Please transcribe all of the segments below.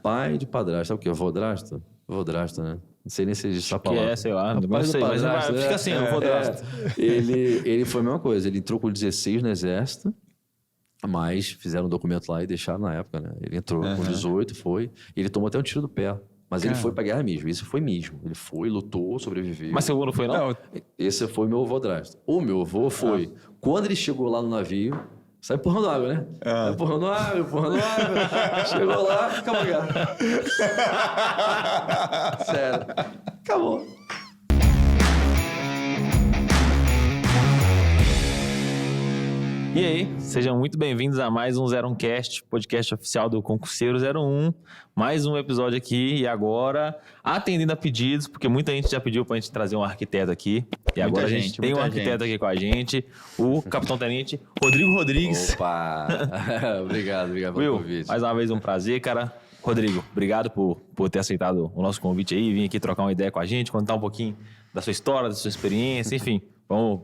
pai de padrasto. Sabe o que é vodrasto? Vodrasto, né? Não sei nem se existe essa palavra. Sei lá. Mas Sei, mas fica assim, eu vou dar. Ele foi a mesma coisa. Ele entrou com 16 no exército, mas fizeram um documento lá e deixaram na época, né? Ele entrou com 18, foi. E ele tomou até um tiro do pé. Mas ele foi pra guerra mesmo. Isso foi mesmo. Ele foi, lutou, sobreviveu. Mas seu avô não foi, não? Esse foi meu avô Drasto. O meu avô foi... Quando ele chegou lá no navio... Sai empurrando água, né? Sai empurrando água. Chegou lá, acabou a guerra. Sério. Acabou. E aí, sejam muito bem-vindos a mais um 01Cast, podcast oficial do Concurseiro 01. Mais um episódio aqui e agora, atendendo a pedidos, porque muita gente já pediu pra gente trazer um arquiteto aqui. E agora a gente tem um arquiteto aqui com a gente, o Capitão Tenente Rodrigo Rodrigues. Opa! Obrigado pelo convite. Mais uma vez um prazer, cara. Rodrigo, obrigado por ter aceitado o nosso convite aí, vir aqui trocar uma ideia com a gente, contar um pouquinho da sua história, da sua experiência, enfim, vamos...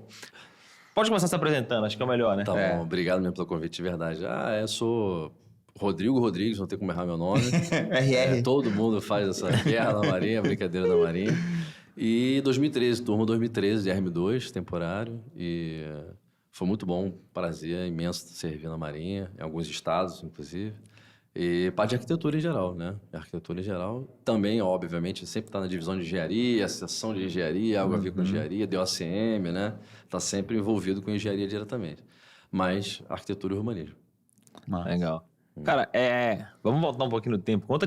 Pode começar se apresentando, acho que é o melhor, né? Tá bom, obrigado mesmo pelo convite, de verdade. Eu sou Rodrigo Rodrigues, não tem como errar meu nome. RR. Todo mundo faz essa guerra na Marinha, brincadeira na Marinha. E 2013, turma 2013 de RM2, temporário. E foi muito bom, prazer imenso servir na Marinha, em alguns estados, inclusive. E parte de arquitetura em geral, né? Arquitetura em geral. Também, obviamente, sempre está na divisão de engenharia, seção de engenharia, algo a ver com engenharia, DOCM, né? Está sempre envolvido com engenharia diretamente. Mas arquitetura e urbanismo. Legal. Cara, vamos voltar um pouquinho no tempo. Conta,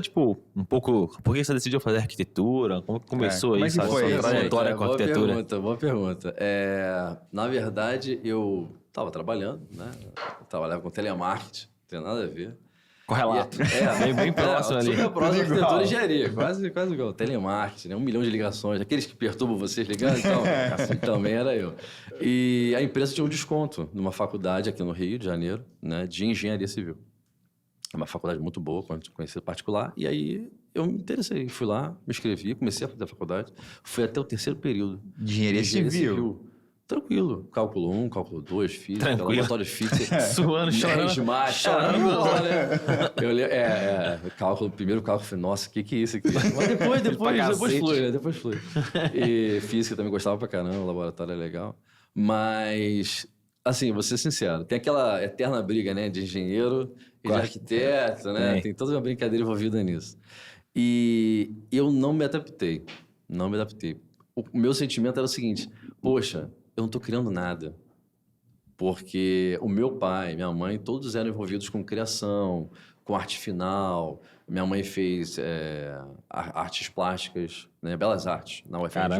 um pouco, por que você decidiu fazer arquitetura? Como que começou aí, essa trajetória com a arquitetura? Boa pergunta. Na verdade, eu estava trabalhando, né? Eu trabalhava com telemarketing, não tem nada a ver. Correlato. Bem próximo ali. Super próximo, arquitetura e engenharia. Quase igual. Telemarketing, né? 1 milhão de ligações. Aqueles que perturbam vocês ligando, então, assim, também era eu. E a empresa tinha um desconto numa faculdade aqui no Rio de Janeiro, né? De engenharia civil. É uma faculdade muito boa, conhecida particular. E aí eu me interessei. Fui lá, me inscrevi, comecei a fazer a faculdade. Fui até o 3º período. De engenharia civil. Tranquilo. Cálculo 1, cálculo 2, física, laboratório de física. Suando, chorando. Primeiro cálculo, falei, nossa, o que é isso aqui? Mas depois flui, né? Depois flui. E física também gostava pra caramba, o laboratório é legal. Mas, assim, vou ser sincero, tem aquela eterna briga, né? De engenheiro e de arquiteto, né? Tem toda uma brincadeira envolvida nisso. E eu não me adaptei. O meu sentimento era o seguinte, poxa, eu não estou criando nada, porque o meu pai, minha mãe, todos eram envolvidos com criação, com arte final. Minha mãe fez artes plásticas, né, belas artes, na UFRJ.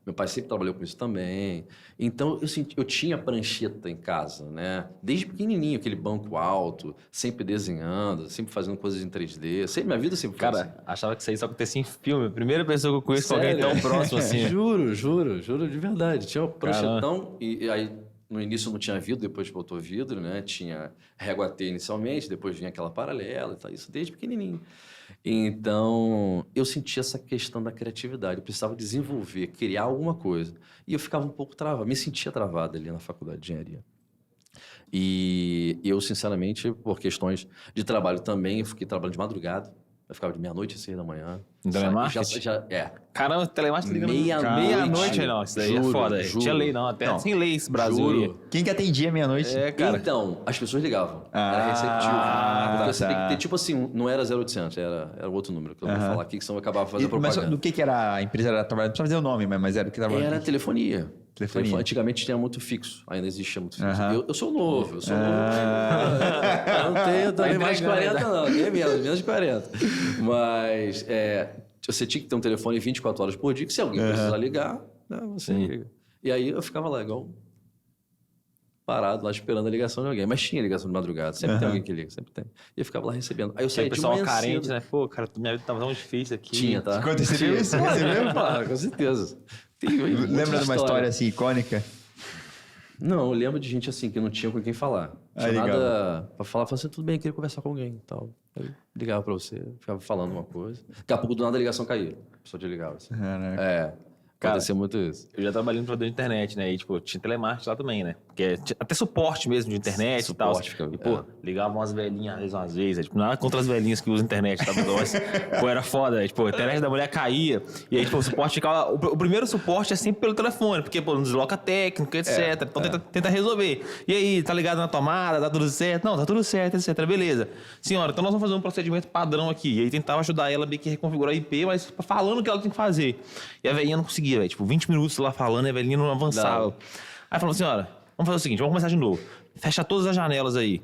Meu pai sempre trabalhou com isso também. Então, eu tinha prancheta em casa, né? Desde pequenininho, aquele banco alto, sempre desenhando, sempre fazendo coisas em 3D. Minha vida sempre foi assim. Achava que isso aí só acontecia em filme. Primeira pessoa que eu conheço com alguém tão próximo assim. Juro de verdade. Tinha um pranchetão e aí... No início não tinha vidro, depois botou vidro, né? Tinha régua T inicialmente, depois vinha aquela paralela e tal. Isso desde pequenininho. Então, eu sentia essa questão da criatividade. Eu precisava desenvolver, criar alguma coisa. E eu ficava um pouco travado, me sentia travado ali na faculdade de engenharia. E eu, sinceramente, por questões de trabalho também, fiquei trabalhando de madrugada. Eu ficava de meia-noite às 6 da manhã. Telemarketing? Caramba, telemarketing ligando meia-noite. Não, isso daí é foda. Tinha lei não, até sem lei esse Brasil. Quem que atendia meia-noite? Cara. Então, as pessoas ligavam. Era receptivo. Porque você tem que ter, tipo assim, não era 0800, era outro número que eu vou falar aqui, que senão eu acabava fazendo propaganda. Mas do que era a empresa? Era trabalhando? Não precisa fazer o nome, mas era o que trabalhava? Era telefonia. Antigamente tinha muito fixo, ainda existia muito fixo. Eu sou novo, Eu não tenho também mais de 40 não, nem menos de 40. Mas você tinha que ter um telefone 24 horas por dia, que se alguém precisar ligar, né, você liga. E aí eu ficava lá igual parado lá esperando a ligação de alguém. Mas tinha ligação de madrugada, sempre tem alguém que liga, sempre tem. E eu ficava lá recebendo. Aí eu saía de manhã cedo. Pessoal carente, né? Pô, cara, minha vida tava tão difícil aqui. Tinha, tá? Aconteceu isso? Claro, com certeza. Lembra de uma história assim, icônica? Não, eu lembro de gente assim, que não tinha com quem falar. Não tinha nada pra falar. Falava assim, tudo bem, queria conversar com alguém e tal. Aí ligava pra você, ficava falando uma coisa. Daqui a pouco, do nada, a ligação caía. A pessoa te ligava assim. Acontecia muito isso. Eu já trabalhei no provedor de internet, né? E, tipo, tinha telemarketing lá também, né? Porque até suporte mesmo de internet e tal. E, pô, ligavam umas velhinhas às vezes. Tipo, nada contra as velhinhas que usam internet, tá? Mas, pô, era foda. Tipo, a internet da mulher caía. E aí, tipo, o suporte ficava... O primeiro suporte é sempre pelo telefone, porque, pô, não desloca técnico, etc. Então, tenta resolver. E aí, tá ligado na tomada? Tá tudo certo? Não, tá tudo certo, etc. Beleza. Senhora, então nós vamos fazer um procedimento padrão aqui. E aí, tentava ajudar ela a meio que reconfigurar a IP, mas falando o que ela tem que fazer. E a velhinha não conseguia, velho. Tipo, 20 minutos lá falando e a velhinha não avançava. Não. Aí falou, senhora, vamos fazer o seguinte, vamos começar de novo. Fecha todas as janelas aí.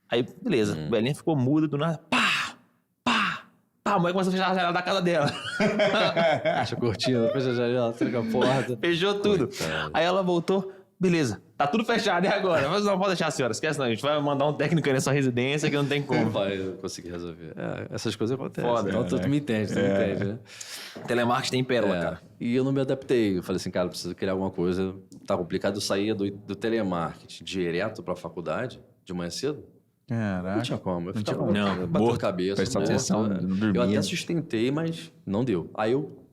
Aí, beleza. A velhinha ficou muda do nada. Pá! Pá! Pá! A mulher começou a fechar a janela da casa dela. Fecha a cortina, fecha a janela, tranca a porta. Fechou tudo. Aí ela voltou. Beleza, tá tudo fechado, e agora? Mas não pode deixar a senhora, esquece não, a gente vai mandar um técnico aí na sua residência que não tem como. Vai conseguir resolver. Essas coisas acontecem. Foda, então, tu me entende, né? Telemarketing tem pérola, cara. E eu não me adaptei. Eu falei assim, cara, preciso criar alguma coisa. Tá complicado. Eu saía do telemarketing direto pra faculdade, de manhã cedo. Caraca. Não tinha como. Eu ficava batendo cabeça. Prestava atenção, não dormia. Eu até sustentei, mas não deu. Aí eu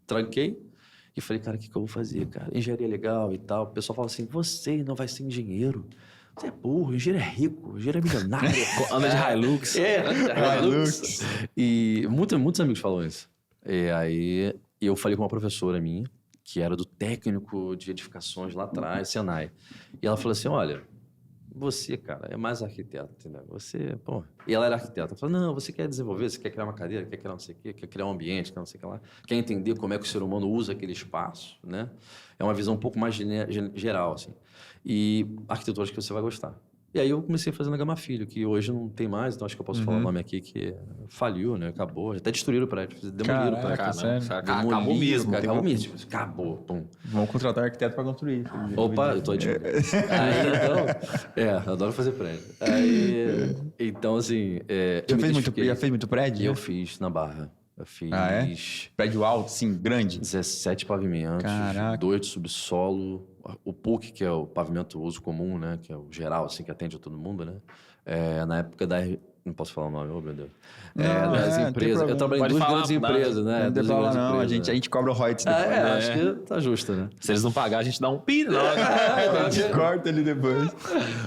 tranquei. E falei, cara, o que eu vou fazer, cara? Engenharia legal e tal. O pessoal fala assim, você não vai ser engenheiro. Você é burro, engenheiro é rico, engenheiro é milionário. Anda de Hilux. Hilux. E muitos amigos falam isso. E aí eu falei com uma professora minha, que era do técnico de edificações lá atrás, Senai. E ela falou assim, olha, você, cara, é mais arquiteto, entendeu? Você, pô... E ela era arquiteta. Ela falou, não, você quer desenvolver, você quer criar uma cadeira, quer criar não sei o quê, quer criar um ambiente, quer não sei o que lá. Quer entender como é que o ser humano usa aquele espaço, né? É uma visão um pouco mais geral, assim. E arquitetura acho que você vai gostar. E aí eu comecei fazendo a Gama Filho, que hoje não tem mais, então acho que eu posso falar o nome aqui, que faliu, né? Acabou. Até destruíram o prédio. Demoliram o prédio. Acabou mesmo. Acabou mesmo. Acabou. Pum. Vamos contratar um arquiteto para construir. Opa, eu tô admirando. Aí, então... adoro fazer prédio. Aí, então, assim... Já fez muito prédio? Eu fiz na Barra. Eu fiz... Ah, é? Prédio alto, sim, grande? 17 pavimentos. Caraca. 2 de subsolo. O PUC, que é o pavimento uso comum, né? Que é o geral, assim, que atende a todo mundo, né? Na época da... Não posso falar o nome, meu Deus. Das empresas. Eu trabalhei em 2 grandes empresas, né? Não tem problema, não. A gente cobra o royalties depois. Acho que tá justo, né? Se eles não pagar, a gente dá um pi logo. A gente corta ali depois.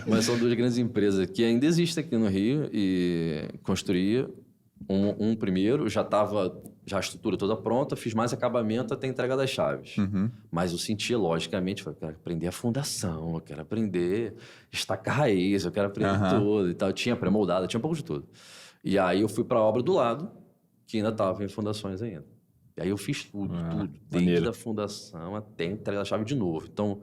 Mas são 2 grandes empresas que ainda existem aqui no Rio e construía. Um primeiro, já estava a estrutura toda pronta, fiz mais acabamento até a entrega das chaves. Mas eu sentia, logicamente, eu quero aprender a fundação, eu quero aprender estacar raiz, eu quero aprender tudo e tal. Eu tinha pré-moldada, tinha um pouco de tudo. E aí eu fui para a obra do lado, que ainda estava em fundações ainda. E aí eu fiz tudo, desde a fundação até a entrega da chave de novo. Então...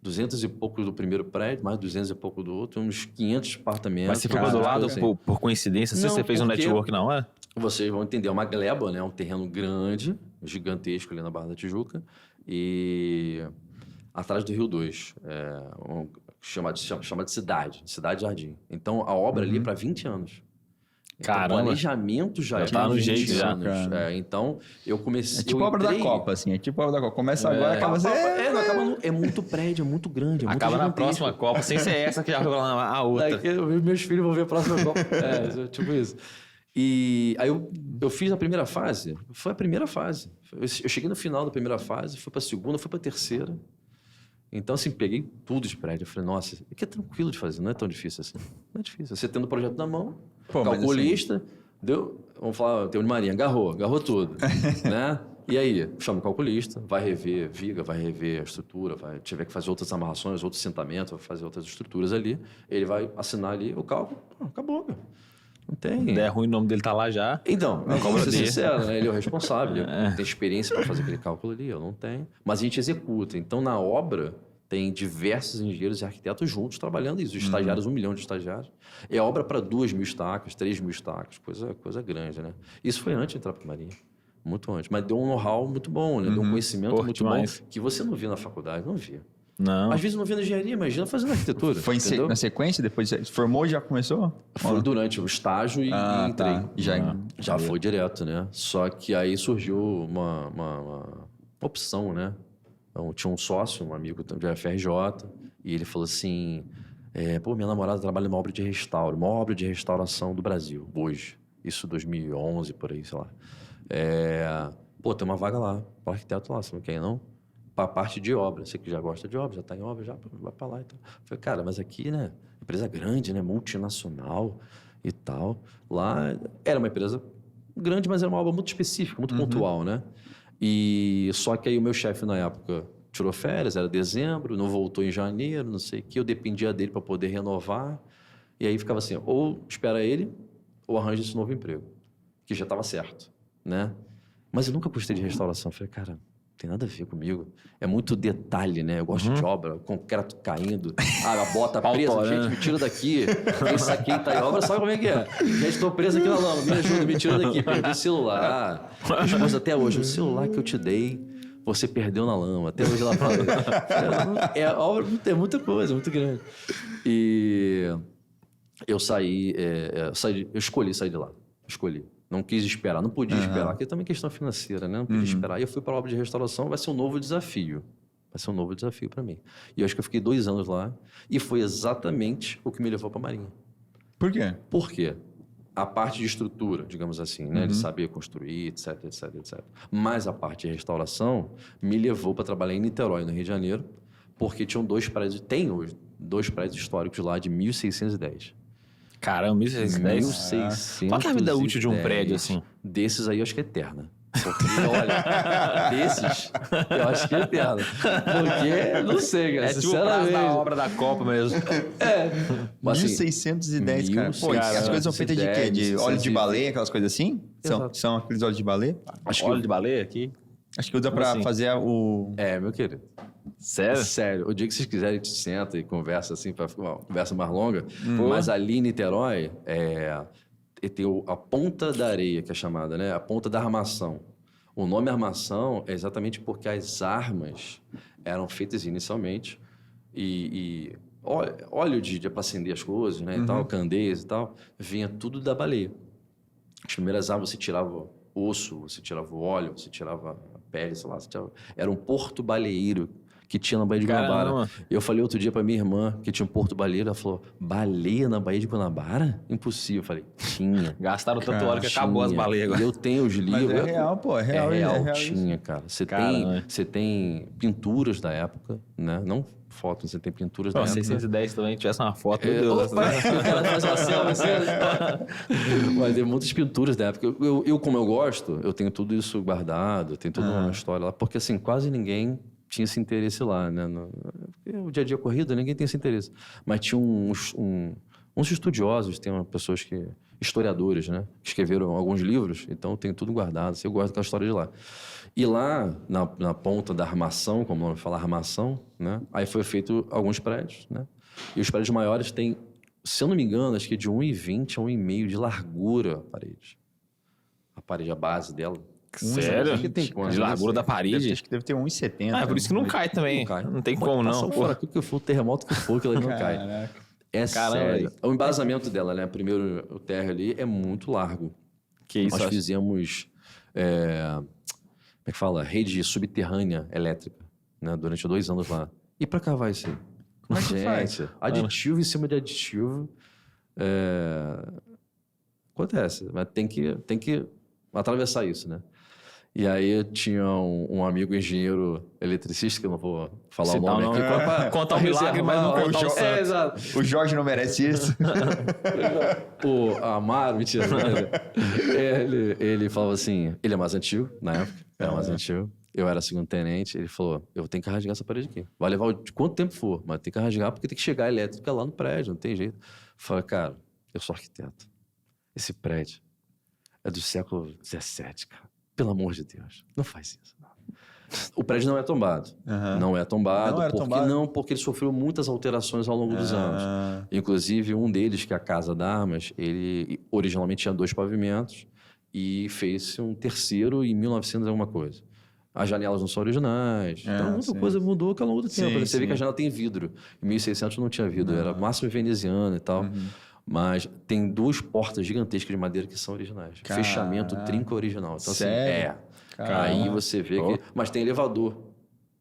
200 e poucos do primeiro prédio, mais 200 e pouco do outro, uns 500 apartamentos. Mas você foi do lado assim. por coincidência? Se você fez um network na hora? Vocês vão entender, é uma gleba, né? Um terreno grande, gigantesco ali na Barra da Tijuca. E atrás do Rio 2, chama de Cidade Jardim. Então, a obra ali é para 20 anos. Então, caramba. O planejamento já tá no jeito já. Então, eu comecei... É tipo a obra da Copa, assim. É tipo a obra da Copa. Começa agora, acaba... É muito prédio, é muito grande, é acaba muito na próxima Copa, sem ser essa que já vai lá a outra. Meus filhos vão ver a próxima Copa. Tipo isso. E aí eu fiz a primeira fase. Foi a primeira fase. Eu cheguei no final da primeira fase, fui para a segunda, fui para a terceira. Então, assim, peguei tudo de prédio. Eu falei, nossa, isso aqui é tranquilo de fazer, não é tão difícil assim. Não é difícil. Você tendo o projeto na mão, calculista, assim... deu, vamos falar, tem o de Marinha, agarrou tudo, né? E aí, chama o calculista, vai rever viga, vai rever a estrutura, vai tiver que fazer outras amarrações, outros assentamentos, vai fazer outras estruturas ali, ele vai assinar ali o cálculo, acabou, meu. Não tem. Se der ruim, o nome dele tá lá já. Então, vamos ser sincero, né? Ele é o responsável, ele tem experiência para fazer aquele cálculo ali, eu não tenho. Mas a gente executa. Então, na obra, tem diversos engenheiros e arquitetos juntos trabalhando isso. Os estagiários, 1 milhão de estagiários. É obra para 2.000 estacas, 3.000 estacas, coisa grande, né? Isso foi antes de entrar para a Marinha. Muito antes. Mas deu um know-how muito bom, né? Deu um conhecimento muito bom que você não via na faculdade, não via. Não. Às vezes não via na engenharia, imagina fazendo arquitetura. Foi na sequência? Depois você formou e já começou? Foi durante o estágio e entrei. Tá. Já foi direto, né? Só que aí surgiu uma opção, né? Então, tinha um sócio, um amigo da FRJ, e ele falou assim, minha namorada trabalha numa obra de restauro, uma obra de restauração do Brasil, hoje. Isso 2011, por aí, sei lá. Pô, tem uma vaga lá, para arquiteto lá, você não quer ir, não? Para a parte de obra, você que já gosta de obra, já está em obra, já vai para lá. Então. Eu falei, cara, mas aqui, né, empresa grande, né, multinacional e tal. Lá era uma empresa grande, mas era uma obra muito específica, muito pontual, né? E só que aí o meu chefe na época tirou férias, era dezembro, não voltou em janeiro, não sei o que, eu dependia dele para poder renovar. E aí ficava assim, ou espera ele, ou arranja esse novo emprego, que já estava certo, né? Mas eu nunca gostei de restauração. Eu falei, cara, não tem nada a ver comigo. É muito detalhe, né? Eu gosto de obra, concreto caindo, a bota presa, gente, me tira daqui. Esse aqui tá em obra, sabe como é que é? Gente, estou preso aqui na lama, me ajuda, me tira daqui. Perdi o celular. Mas até hoje, o celular que eu te dei, você perdeu na lama. Até hoje lá fala. Obra, é muita coisa, muito grande. E eu eu escolhi sair de lá. Escolhi. Não quis esperar, não podia esperar, porque também é questão financeira, né? Não podia esperar. E eu fui para a obra de restauração, vai ser um novo desafio. Vai ser um novo desafio para mim. E eu acho que eu fiquei 2 anos lá e foi exatamente o que me levou para a Marinha. Por quê? Por quê? A parte de estrutura, digamos assim, né? De saber construir, etc, etc, etc. Mas a parte de restauração me levou para trabalhar em Niterói, no Rio de Janeiro, porque tinham 2 prédios, tem hoje, 2 prédios históricos lá de 1610. Caramba, 1610? 1610. Qual que é a vida útil de um prédio, assim? Desses aí, eu acho que é eterna. Porque, olha, desses, eu acho que é eterna. Porque, não sei, cara, É tipo o prazo sinceramente. da obra da Copa mesmo. Mas, assim, 1610, cara. Pô, as 1610, coisas são feitas de quê? De óleo de baleia, aquelas coisas assim? Exato. São aqueles óleos de baleia? acho que Óleo de baleia aqui? Acho que usa Como pra assim? fazer o... meu querido. Sério? Sério, o dia que vocês quiserem, a gente senta e conversa assim, para ficar uma conversa mais longa. Mas ali em Niterói, tem a ponta da areia, que é chamada, né? A ponta da armação. O nome armação é exatamente porque as armas eram feitas inicialmente e óleo para acender as coisas, né? E tal, candeias e tal, vinha tudo da baleia. As primeiras armas você tirava o osso, você tirava o óleo, você tirava a pele, sei lá. Era um porto baleeiro que tinha na Baía de Guanabara. Caramba. Eu falei outro dia pra minha irmã que tinha um porto baleiro, ela falou, baleia na Baía de Guanabara? Impossível. Eu falei, tinha. Gastaram tanto óleo que acabou as baleias agora. E eu tenho os livros. Mas é real, pô. É real. Tinha, cara. Você tem pinturas da época, né? Não fotos, você tem pinturas da Pô, época. 610 também, tivesse uma foto, meu Deus. Opa, eu quero fazer uma selfie assim. Mas tem muitas pinturas da época. Eu, como eu gosto, eu tenho tudo isso guardado, tem toda uma história lá. Porque, assim, quase ninguém tinha esse interesse lá, né? Porque o dia a dia corrido, ninguém tem esse interesse. Mas tinha uns estudiosos, tem pessoas historiadores, né? Que escreveram alguns livros, então tem tudo guardado. Eu gosto daquela história de lá. E lá, na ponta da armação, como o nome fala, armação, né? Aí foi feito alguns prédios, né? E os prédios maiores têm, se eu não me engano, acho que de 1,20 a 1,5 de largura a parede, a base dela. Sério? Acho que tem quanto? De largura da parede? Acho que deve ter 1,70. Ah, é por isso que não cai também. Não cai. Não tem Pode como, passar não. fora, o que for, o terremoto que for, que ela não cai. Caraca. É Caramba, sério. O embasamento dela, né? Primeiro, o térreo ali é muito largo. Que isso, Nós acho. fizemos, como é que fala? Rede subterrânea elétrica, né? Durante 2 anos lá. E para cavar isso aí? Como é que faz? Gente, aditivo em cima de aditivo. Acontece, mas tem que atravessar isso, né? E aí tinha um amigo engenheiro eletricista, que eu não vou falar Citar o nome o aqui. nome, pra contar o milagre, mas não contar o santo. Exato. O Jorge não merece isso. O Amaro, mentira. Ele falava assim, ele é mais antigo, na época, era mais antigo. Eu era segundo tenente, ele falou, eu tenho que rasgar essa parede aqui. Vai levar quanto tempo for, mas tem que rasgar porque tem que chegar a elétrica lá no prédio, não tem jeito. Eu falei, cara, eu sou arquiteto. Esse prédio é do século XVII, cara. Pelo amor de Deus, não faz isso. Não. O prédio não é tombado. Não é tombado. Não era porque tombado? não, porque ele sofreu muitas alterações ao longo dos anos. Inclusive, um deles, que é a Casa d'Armas, ele originalmente tinha 2 pavimentos e fez-se um terceiro em 1900 alguma coisa. As janelas não são originais. Então, muita coisa mudou ao longo do tempo. Sim, Você vê sim. que a janela tem vidro. Em 1600 não tinha vidro, era máximo veneziano e tal. Mas tem 2 portas gigantescas de madeira que são originais. Caraca. Fechamento trinca original. Então, Sério? assim, Caramba. aí você vê que... Mas tem elevador.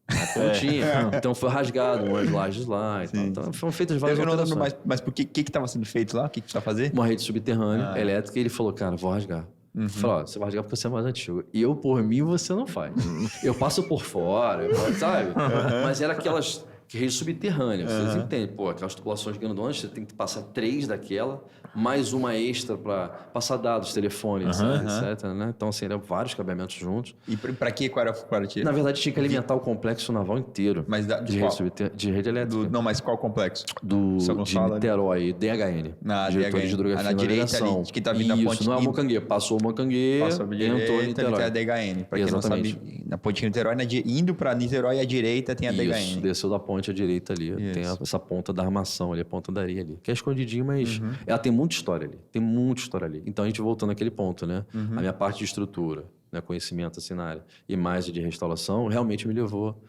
Não tinha. Então foi rasgado umas lajes lá e tal. Então foram feitas várias Eu não lembro alterações. mais, mas por que estava sendo feito lá? O que precisa fazer? Uma rede subterrânea, elétrica, e ele falou, cara, vou rasgar. Falei, ó, você vai rasgar porque você é mais antigo. E eu, por mim, você não faz. Eu passo por fora, sabe? Mas era aquelas redes subterrâneas, vocês entendem? Pô, aquelas tubulações grandonas, você tem que passar 3 daquela, mais uma extra para passar dados, telefone, etc, né? Então, assim, eram vários cabeamentos juntos. E pra quê? Qual era o tiro? Na verdade, tinha que alimentar o complexo naval inteiro. Mas de rede elétrica. Não, mas qual complexo? De Niterói, DHN. Na Diretor de DHN. Hidrografia Na e direita Navegação. ali, que tá vindo a Isso, ponte... não é o Mocanguê. Passou o Mocanguê, Passou a direita, entrou em ali tem a Niterói. DHN. Pra quem Exatamente. não sabe, na ponte de Niterói, indo pra Niterói à direita tem a Isso, DHN. desceu da ponte à direita ali. Tem essa ponta da armação ali, a ponta da areia ali. Que é escondidinho, mas ela tem muita história ali. Tem muita história ali. Então, a gente voltando àquele ponto, né? A minha parte de estrutura, né? Conhecimento assim na área, e mais de restauração, realmente me levou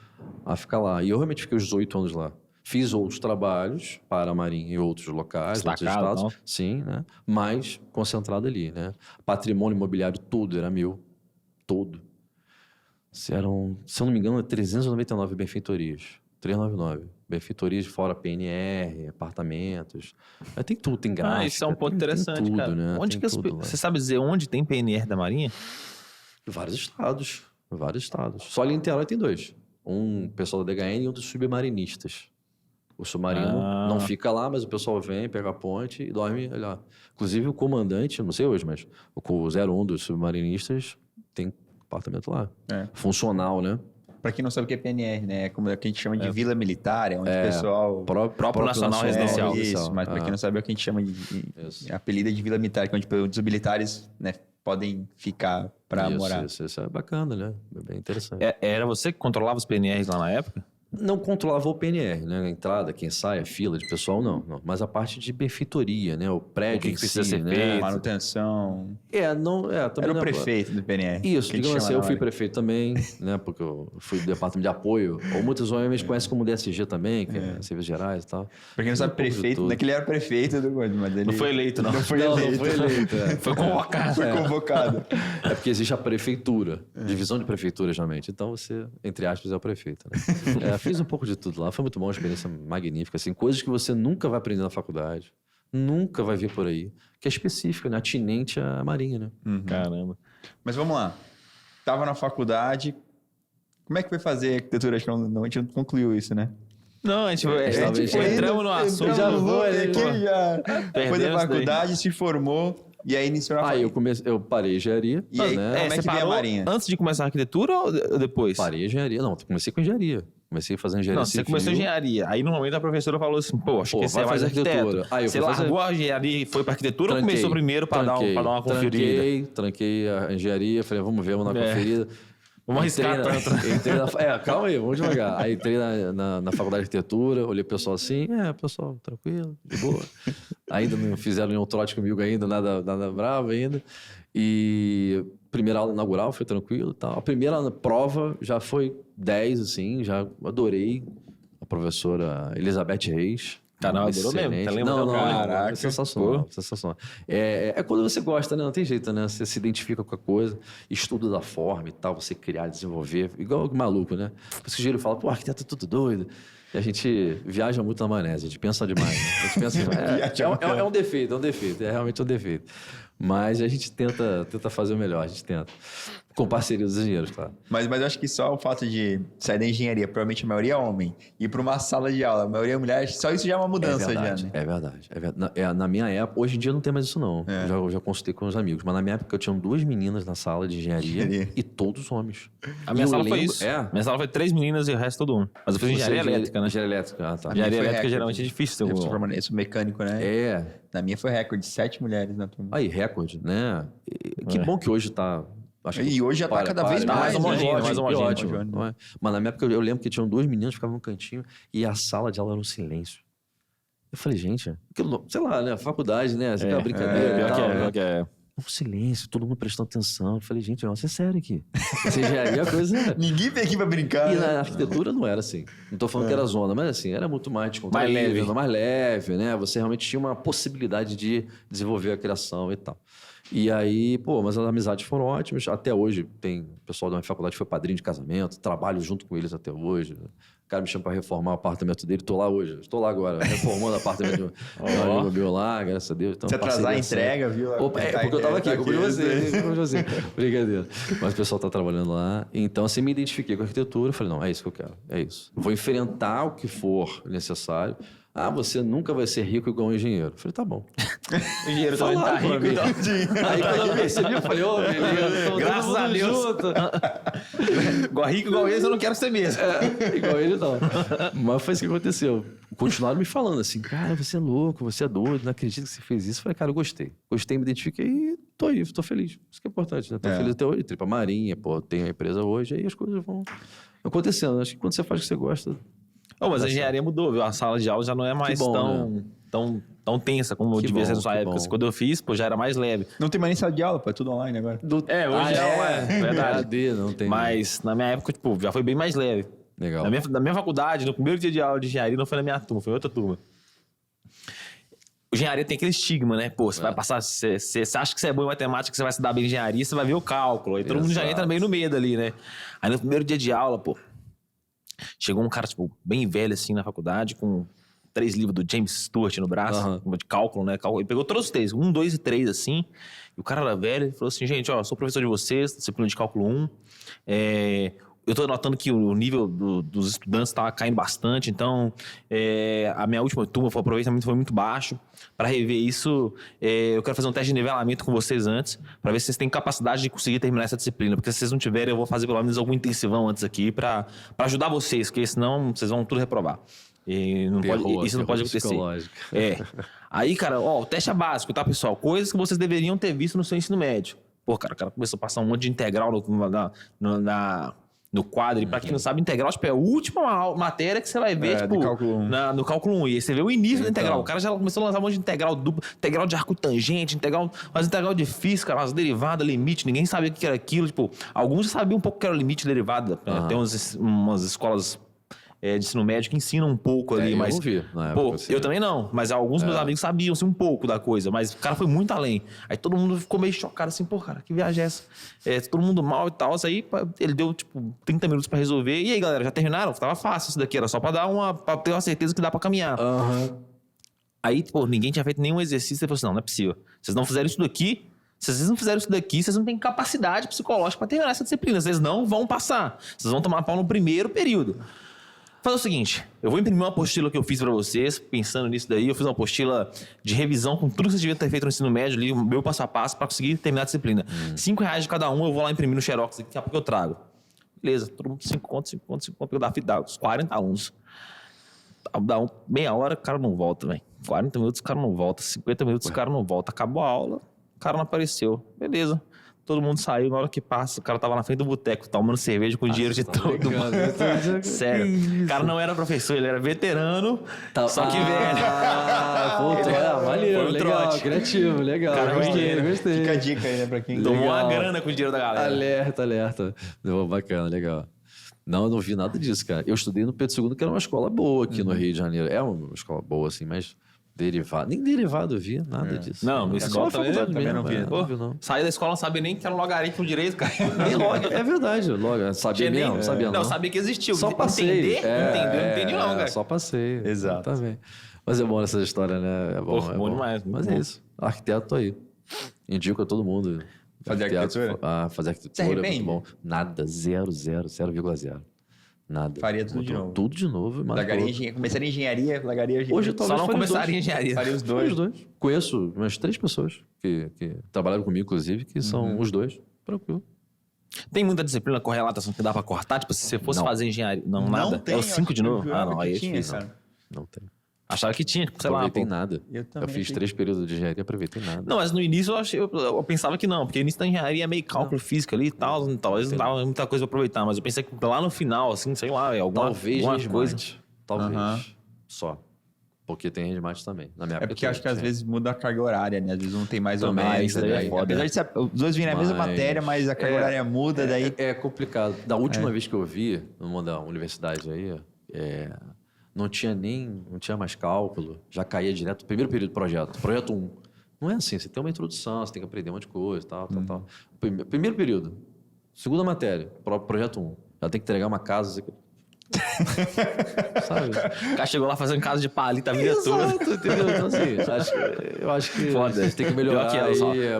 a ficar lá. E eu realmente fiquei os 18 anos lá. Fiz outros trabalhos para a Marinha em outros locais, outros estados. Não? Sim, né? Mas concentrado ali, né? Patrimônio imobiliário, tudo era meu. Todo. Se eu não me engano, 399 benfeitorias. 399. Benfeitorias fora PNR, apartamentos. Tem tudo, tem gráfica. Isso é um ponto tem interessante, tudo, cara. né? Onde Tem que tudo lá. você sabe dizer onde tem PNR da Marinha? Vários estados. Vários estados. Só ali em Niterói tem 2. Um pessoal da DHN e um dos submarinistas. O submarino não fica lá, mas o pessoal vem, pega a ponte e dorme lá. Inclusive o comandante, não sei hoje, mas o 01 dos submarinistas tem apartamento lá. Funcional, né? Pra quem não sabe o que é PNR, né? É como é que a gente chama de vila militar, onde o pessoal... Próprio Nacional Residencial. Isso, mas pra quem não sabe é o que a gente chama de apelida de vila militar, que é onde os militares, né, podem ficar pra morar. Isso é bacana, né? É bem interessante. Era você que controlava os PNRs lá na época? Não controlava o PNR, né? A entrada, quem sai, a fila de pessoal, não. Mas a parte de benfeitoria, né? O prédio que precisa ser né? feito. Manutenção... Também Era o prefeito do PNR. Isso, digamos assim, eu fui prefeito também, né? Porque eu fui do departamento de apoio. Ou muitos homens conhecem como DSG também, que é Serviços Gerais e tal. Pra quem não sabe, prefeito, não é que ele era prefeito do coisa, mas ele... Não foi eleito, não. Não foi eleito. Foi convocado. Foi convocado. É porque existe a prefeitura, divisão de prefeitura, geralmente. Então você, entre aspas, é o prefeito, né? Fiz um pouco de tudo lá, foi muito bom, uma experiência magnífica, assim, coisas que você nunca vai aprender na faculdade, nunca vai ver por aí, que é específica, né? Atinente à Marinha, né? Caramba. Mas vamos lá. Tava na faculdade, como é que foi fazer arquitetura? Acho que a gente não concluiu isso, né? Não, a gente entramos no assunto. Já foi da isso faculdade, se formou e aí iniciou na faculdade. Eu parei engenharia. E aí, né? como é que veio a Marinha? Antes de começar a arquitetura ou depois? Parei engenharia. Não, comecei com engenharia. Comecei a fazer engenharia Não, civil. você começou engenharia. Aí, no momento, a professora falou assim, pô, acho que você vai vai fazer arquitetura. Aí, você largou a engenharia e foi pra arquitetura ou começou primeiro pra dar uma conferida? Tranquei a engenharia. Falei, vamos ver, vamos dar uma conferida. Vamos arriscar tanto. Calma aí, vamos devagar. Aí entrei na faculdade de arquitetura, olhei o pessoal assim, pessoal, tranquilo, de boa. Ainda não fizeram nenhum trote comigo ainda, nada bravo ainda. E primeira aula inaugural foi tranquilo e tal. A primeira prova já foi 10, assim, já adorei a professora Elizabeth Reis. Caramba, adorou mesmo. Não, Caraca, sensacional. É quando você gosta, né? Não tem jeito, né? Você se identifica com a coisa, estuda da forma e tal, você criar, desenvolver, igual maluco, né? Por isso que o Giro fala, pô, arquiteto é tudo doido. E a gente viaja muito na maionese, a gente pensa demais. Né? A gente pensa demais. É um defeito, é realmente um defeito. Mas a gente tenta fazer o melhor, a gente tenta. Com parceria dos engenheiros, claro. Mas eu acho que só o fato de sair da engenharia, provavelmente a maioria é homem, ir para uma sala de aula, a maioria é mulher, só isso já é uma mudança. É verdade. Na minha época, hoje em dia não tem mais isso não. Eu já consultei com os amigos, mas na minha época eu tinha 2 meninas na sala de engenharia e todos homens. A minha sala foi isso. Minha sala foi 3 meninas e o resto todo mundo. Mas eu fiz engenharia elétrica, né? Engenharia elétrica, tá. Engenharia elétrica geralmente é difícil. Eu sou mecânico, né? Na minha foi recorde, 7 mulheres na turma. Aí, recorde, né? Que bom que hoje tá... E hoje já tá cada vez mais homogêneo. Mas na minha época eu lembro que tinham 2 meninos que ficavam no cantinho e a sala de aula era um silêncio. Eu falei, gente, sei lá, né? Faculdade, né? Aquela brincadeira e tal. Um silêncio, todo mundo prestando atenção. Eu falei, gente, nossa, é sério aqui. Essa engenharia é coisa... Ninguém veio aqui pra brincar. E na arquitetura não era assim. Não tô falando que era zona, mas assim, era muito mais descontraído, mais leve, né? Você realmente tinha uma possibilidade de desenvolver a criação e tal. E aí, pô, mas as amizades foram ótimas. Até hoje tem pessoal da minha faculdade que foi padrinho de casamento, trabalho junto com eles até hoje. O cara me chama para reformar o apartamento dele, tô lá hoje. Estou lá agora, reformando o apartamento do amigo meu lá, graças a Deus. Então, se atrasar a entrega, viu? Opa, porque eu tava aqui, eu você. Brincadeira. Mas o pessoal tá trabalhando lá. Então, assim, me identifiquei com a arquitetura. Falei, não, é isso que eu quero, é isso. Vou enfrentar o que for necessário. Ah, você nunca vai ser rico igual um engenheiro. Eu falei, tá bom. O engenheiro também tá rico, então. Aí quando eu percebi, eu falei, ô, beleza, graças a Deus. Igual rico, igual eles, eu não quero ser mesmo. Igual ele não. Mas foi isso que aconteceu. Continuaram me falando assim, cara, você é louco, você é doido, não acredito que você fez isso. Eu falei, cara, eu gostei. Gostei, me identifiquei e tô aí, tô feliz. Isso que é importante, né? Tô feliz até hoje. Tripa Marinha, pô, tenho uma empresa hoje, aí as coisas vão acontecendo. Acho que quando você faz o que você gosta... Mas a engenharia mudou, viu? A sala de aula já não é mais tão tensa como devia ser na sua época. Quando eu fiz, pô, já era mais leve. Não tem mais nem sala de aula, pô, é tudo online agora. Hoje é verdade. Não tem. Mas na minha época, tipo, já foi bem mais leve. Legal. Na minha faculdade, no primeiro dia de aula de engenharia, não foi na minha turma, foi outra turma. Engenharia tem aquele estigma, né? Pô, você vai passar... Você acha que você é bom em matemática, que você vai se dar bem em engenharia, você vai ver o cálculo. Aí todo mundo já entra meio no medo ali, né? Aí no primeiro dia de aula, pô, chegou um cara, tipo, bem velho, assim, na faculdade, com 3 livros do James Stewart no braço, de cálculo, né? Ele pegou todos os 3, 1, 2 e 3, assim. E o cara era velho, ele falou assim, gente, ó, sou professor de vocês, disciplina de cálculo 1. Eu tô notando que o nível dos estudantes tá caindo bastante, então a minha última turma, o aproveitamento foi muito baixo. Para rever isso, eu quero fazer um teste de nivelamento com vocês antes, para ver se vocês têm capacidade de conseguir terminar essa disciplina, porque se vocês não tiverem, eu vou fazer pelo menos algum intensivão antes aqui para ajudar vocês, porque senão vocês vão tudo reprovar. E não isso não pode acontecer. Aí, cara, ó, o teste é básico, tá, pessoal? Coisas que vocês deveriam ter visto no seu ensino médio. Pô, cara, o cara começou a passar um monte de integral no quadro. E pra quem não sabe, integral, tipo, é a última matéria que você vai ver, tipo, no cálculo 1. E aí você vê o início da integral. O cara já começou a lançar um monte de integral dupla, integral de arco tangente, integral de física, umas derivadas, limite. Ninguém sabia o que era aquilo. Tipo, alguns já sabiam um pouco o que era o limite derivada. Tem umas escolas de ensino médio que ensinam um pouco ali, mas... Eu vi na época, assim, eu também não, mas alguns meus amigos sabiam assim, um pouco da coisa, mas o cara foi muito além. Aí todo mundo ficou meio chocado assim, pô, cara, que viagem é essa? Todo mundo mal e tal. Aí ele deu, tipo, 30 minutos pra resolver. E aí, galera, já terminaram? Tava fácil isso daqui, era só pra pra ter uma certeza que dá pra caminhar. Aí, pô, ninguém tinha feito nenhum exercício. Ele falou assim, não é possível. Vocês não fizeram isso daqui? Se vocês não fizeram isso daqui, vocês não têm capacidade psicológica pra terminar essa disciplina. Vocês não vão passar. Vocês vão tomar pau no primeiro período. Fazer o seguinte, eu vou imprimir uma apostila que eu fiz pra vocês, pensando nisso daí. Eu fiz uma apostila de revisão com tudo que vocês deviam ter feito no ensino médio ali, o meu passo a passo pra conseguir terminar a disciplina. R$5 de cada um, eu vou lá imprimir no Xerox, daqui a pouco eu trago. Beleza, todo mundo 5 contos, eu dar fita, uns 40 alunos. Dá meia hora, o cara não volta, velho. 40 minutos, o cara não volta. 50 minutos, o cara não volta. Acabou a aula, o cara não apareceu. Beleza. Todo mundo saiu, na hora que passa, o cara tava na frente do boteco, tomando cerveja com dinheiro de todo mundo. Sério. O cara não era professor, ele era veterano, só que velho. Maneiro, legal, criativo, legal. Cara, gostei. Fica a dica aí, né, pra quem... Tomou uma grana com o dinheiro da galera. Alerta. Bacana, legal. Não, eu não vi nada disso, cara. Eu estudei no Pedro II, que era uma escola boa aqui no Rio de Janeiro. É uma escola boa, assim, mas... Derivado. Nem derivado eu vi, nada disso. Não, na escola também não vi. Não. Saí da escola, não sabia nem que era um logaritmo direito, cara. Nem log, é verdade. Sabia mesmo, sabia não. Não, sabia que existia. Só passei. Entender, não entendi não, cara. Só passei. Exato. Também. Mas é bom essa história, né? É bom, bom demais. Mas é isso. Arquiteto, tô aí. Indico a todo mundo. Fazer arquitetura? Fazer arquitetura é muito bom. Nada, 0,0. Nada. Faria tudo de novo. Tudo de novo. Começaria engenharia, largaria... Hoje eu só não começaria engenharia. Faria os dois. Conheço umas 3 pessoas que trabalharam comigo, inclusive, que são os dois. Tranquilo. Tem muita disciplina correlata que dá pra cortar? Tipo, se você fosse fazer engenharia... Não, nada? Tem, é o 5 de novo? Não, aí é difícil. Não tem. Achava que tinha, tipo, sei lá. Aproveitei nada. Eu fiz 3 períodos de engenharia e aproveitei nada. Não, mas no início eu pensava que não, porque o início da engenharia é meio cálculo físico ali e tal, talvez não dava muita coisa pra aproveitar, mas eu pensei que lá no final, assim, sei lá, alguma coisa. Talvez. Só. Porque tem resmate também. Na minha época porque acho que às vezes muda a carga horária, né? Às vezes um tem mais ou menos. Isso daí é foda. Apesar de os dois virem a mesma matéria, mas a carga horária muda, daí... É complicado. Da última vez que eu vi, numa da universidade aí, não tinha mais cálculo, já caía direto. Primeiro período do projeto 1. Não é assim, você tem uma introdução, você tem que aprender um monte de coisa, tal. Primeiro período, segunda matéria, projeto 1. Já tem que entregar uma casa... Sabe? O cara chegou lá fazendo casa de palito a vida toda. Entendeu? Então, assim, eu acho que foda. a gente tem que melhorar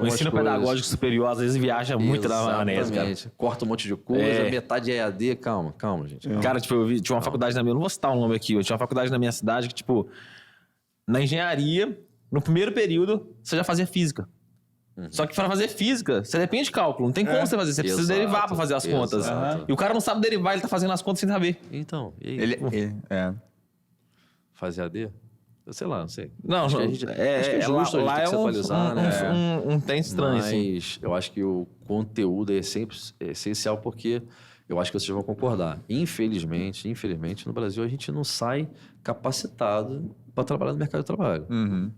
o ensino pedagógico superior às vezes viaja muito na maionese, cara. Corta um monte de coisa, metade é EAD. Calma, gente. Calma. Cara, tipo, tinha uma faculdade na minha... Não vou citar o nome aqui. Eu tinha uma faculdade na minha cidade que, tipo... Na engenharia, no primeiro período, você já fazia física. Só que para fazer física, você depende de cálculo. Não tem como você fazer. Você precisa derivar para fazer as contas. E o cara não sabe derivar, ele tá fazendo as contas sem saber. Então, e aí? Ele Fazer AD? Sei lá, não sei. Não, acho que é justo lá a gente é se atualizar, né? um tem estranho, Mas assim. eu acho que o conteúdo é sempre essencial porque eu acho que vocês vão concordar. Infelizmente, no Brasil a gente não sai capacitado para trabalhar no mercado de trabalho.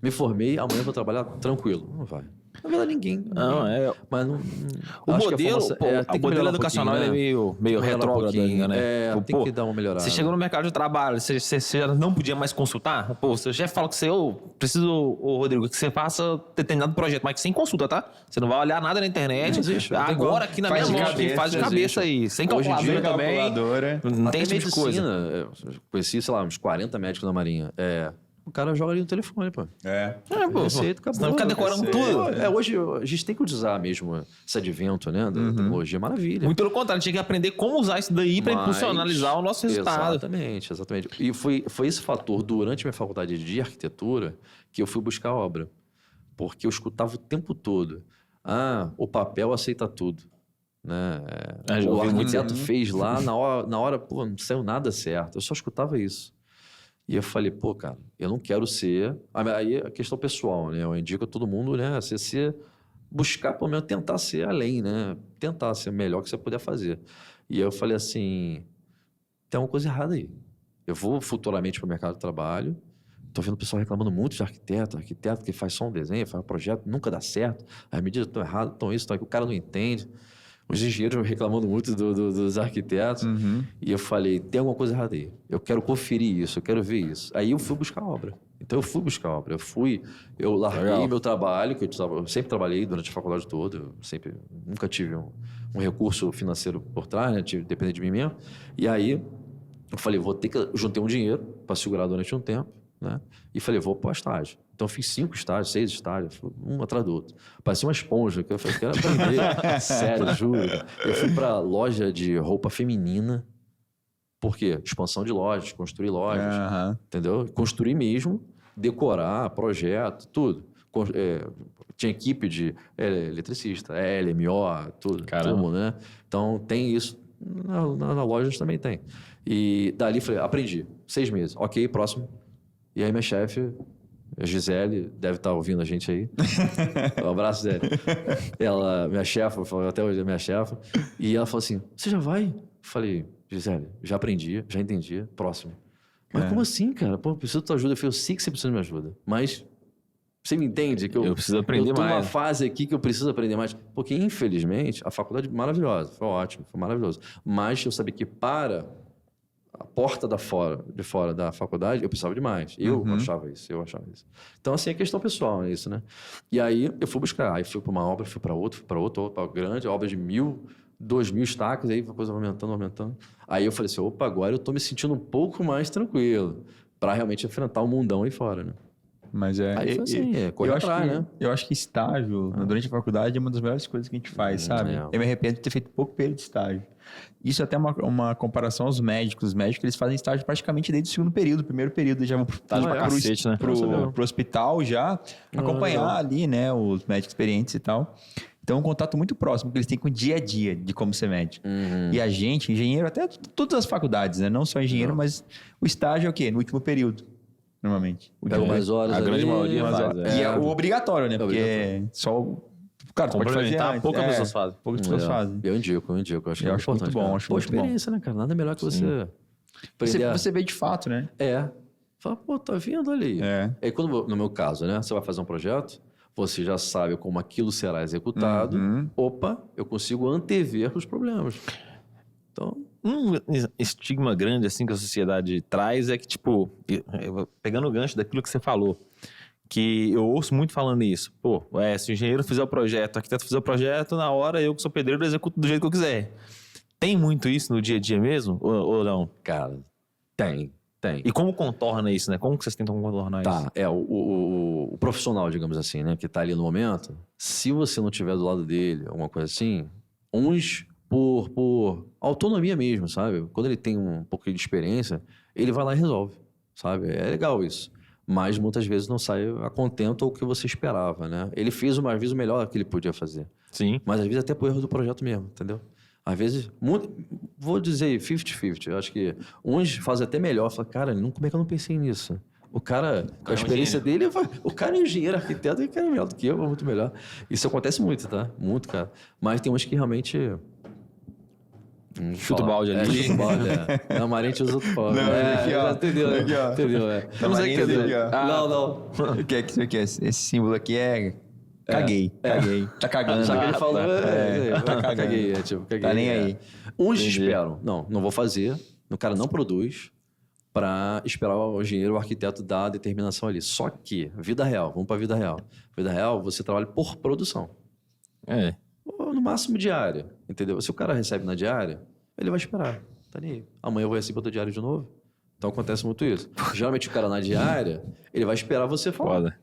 Me formei, amanhã vou trabalhar tranquilo. Não vai. Não vai dar ninguém. Não, Mas não... O modelo educacional ele é meio retrógrado ainda, né? Tem que dar uma melhorada. Você chegou no mercado de trabalho, você já não podia mais consultar? Pô, seu chefe fala que você, preciso, Rodrigo, que você faça determinado projeto, mas sem consulta, tá? Você não vai olhar nada na internet. Não existe, agora aqui na minha mão, faz de cabeça aí. Sem calculadora também. Não tem esse tipo de coisa. Conheci, sei lá, uns 40 médicos na Marinha. O cara joga ali no telefone, pô. Pô. Receita, acabou. Senão fica decorando tudo. Hoje a gente tem que usar mesmo esse advento, né? Da tecnologia, maravilha. Muito pelo contrário, a gente tinha que aprender como usar isso daí para impulsionalizar o nosso resultado. Exatamente. E foi esse fator, durante minha faculdade de arquitetura, que eu fui buscar obra. Porque eu escutava o tempo todo. O papel aceita tudo. Né? O arquiteto fez lá, na hora, pô, não saiu nada certo. Eu só escutava isso. E eu falei, pô, cara, eu não quero ser... Aí a questão pessoal, né? Eu indico a todo mundo, né? Você buscar, pelo menos, tentar ser além, né? Tentar ser o melhor que você puder fazer. E aí eu falei assim, tem uma coisa errada aí. Eu vou futuramente para o mercado de trabalho, tô vendo o pessoal reclamando muito de arquiteto que faz só um desenho, faz um projeto, nunca dá certo, as medidas estão erradas, estão isso, estão aquilo, o cara não entende. Os engenheiros reclamando muito dos arquitetos. E eu falei, tem alguma coisa errada aí. Eu quero conferir isso, eu quero ver isso. Aí eu fui buscar obra. Então eu fui buscar obra. Eu larguei meu trabalho, que eu sempre trabalhei durante a faculdade toda. Eu nunca tive um recurso financeiro por trás, né? Tive depender de mim mesmo. E aí eu falei, juntei um dinheiro para segurar durante um tempo, né? E falei, vou para o estágio. Então, eu fiz 5 estágios, 6 estágios, um atrás do outro. Parecia uma esponja, que eu falei, quero aprender. Sério, juro. Eu fui para loja de roupa feminina. Por quê? Expansão de lojas, construir lojas. Entendeu? Construir mesmo, decorar, projeto, tudo. Tinha equipe de eletricista, LMO, tudo. Tudo, né? Então, tem isso. Na loja a gente também tem. E dali, falei, aprendi. 6 meses. Ok, próximo. E aí, minha chefe... A Gisele deve estar ouvindo a gente aí. Um abraço, Gisele. Ela, minha chefa, até hoje é minha chefa. E ela falou assim, você já vai? Eu falei, Gisele, já aprendi, já entendi, próximo. Mas como assim, cara? Pô, eu preciso da tua ajuda. Eu falei, eu sei que você precisa de minha ajuda, mas você me entende que eu preciso aprender mais. Eu tô numa fase aqui que eu preciso aprender mais. Porque, infelizmente, a faculdade é maravilhosa, foi ótimo, foi maravilhoso. Mas eu sabia que para... a porta de fora da faculdade, eu precisava de mais. Eu achava isso. Então, assim, é questão pessoal, é isso, né? E aí, eu fui buscar. Aí, fui para uma obra, fui para outra, para grande, obra de 1.000, 2.000 estacas, aí a coisa aumentando. Aí, eu falei assim, opa, agora eu tô me sentindo um pouco mais tranquilo para realmente enfrentar o mundão aí fora, né? Mas aí foi assim, correr atrás, né? Eu acho que estágio, durante a faculdade, é uma das melhores coisas que a gente faz, sabe? Eu me arrependo de ter feito pouco período de estágio. Isso é até uma comparação aos médicos. Os médicos, eles fazem estágio praticamente desde o segundo período. Primeiro período, eles já vão pro hospital já, acompanhar ali, né, os médicos experientes e tal. Então, um contato muito próximo que eles têm com o dia a dia de como ser médico. E a gente, engenheiro, até todas as faculdades, né? Não só engenheiro, mas o estágio é o quê? No último período, normalmente. Pega umas horas. A grande maioria faz. E é o obrigatório, né? Porque só... Cara, tu pode fazer poucas pessoas fazem. Poucas pessoas fazem. Eu indico. Acho que é muito bom. Acho muito experiência, né, cara? Nada melhor que você... Você vê de fato, né? Fala, pô, tá vendo ali. Aí, quando, no meu caso, né? Você vai fazer um projeto, você já sabe como aquilo será executado. Opa, eu consigo antever os problemas. Então... Um estigma grande, assim, que a sociedade traz é que, tipo... Pegando o gancho daquilo que você falou... que eu ouço muito falando isso. Pô, se o engenheiro fizer o projeto, o arquiteto fizer o projeto, na hora eu que sou pedreiro executo do jeito que eu quiser. Tem muito isso no dia a dia mesmo? Ou não? Cara, tem. E como contorna isso, né? Como que vocês tentam contornar isso? Tá, o profissional, digamos assim, né? Que tá ali no momento, se você não tiver do lado dele, alguma coisa assim, uns por autonomia mesmo, sabe? Quando ele tem um pouquinho de experiência, ele vai lá e resolve, sabe? É legal isso. Mas muitas vezes não sai a contento ao que você esperava, né? Ele fez uma vez o melhor que ele podia fazer. Sim. Mas às vezes até por erro do projeto mesmo, entendeu? Às vezes, vou dizer 50-50. Eu acho que uns fazem até melhor. Fala, cara, como é que eu não pensei nisso? O cara, com a experiência dele, o cara é engenheiro, arquiteto, e o cara é melhor do que eu, muito melhor. Isso acontece muito, tá? Muito, cara. Mas tem uns que realmente... Chuta o balde ali. Chuta o balde, Não, Marente usa outro balde. Entendeu, né? Entendeu, Não sei o que entendeu. Não. O que é isso aqui? Esse símbolo aqui é... Caguei. Tá cagando. Só que ele falou, caguei. Tá nem aí. Uns esperam. Não vou fazer. O cara não produz para esperar o engenheiro, o arquiteto dar a determinação ali. Só que, vida real, vamos para vida real. Vida real, você trabalha por produção. Ou no máximo diária, entendeu? Se o cara recebe na diária, ele vai esperar. Tá nem aí. Amanhã eu vou receber outro diário de novo. Então acontece muito isso. Geralmente o cara na diária, ele vai esperar você falar. Foda.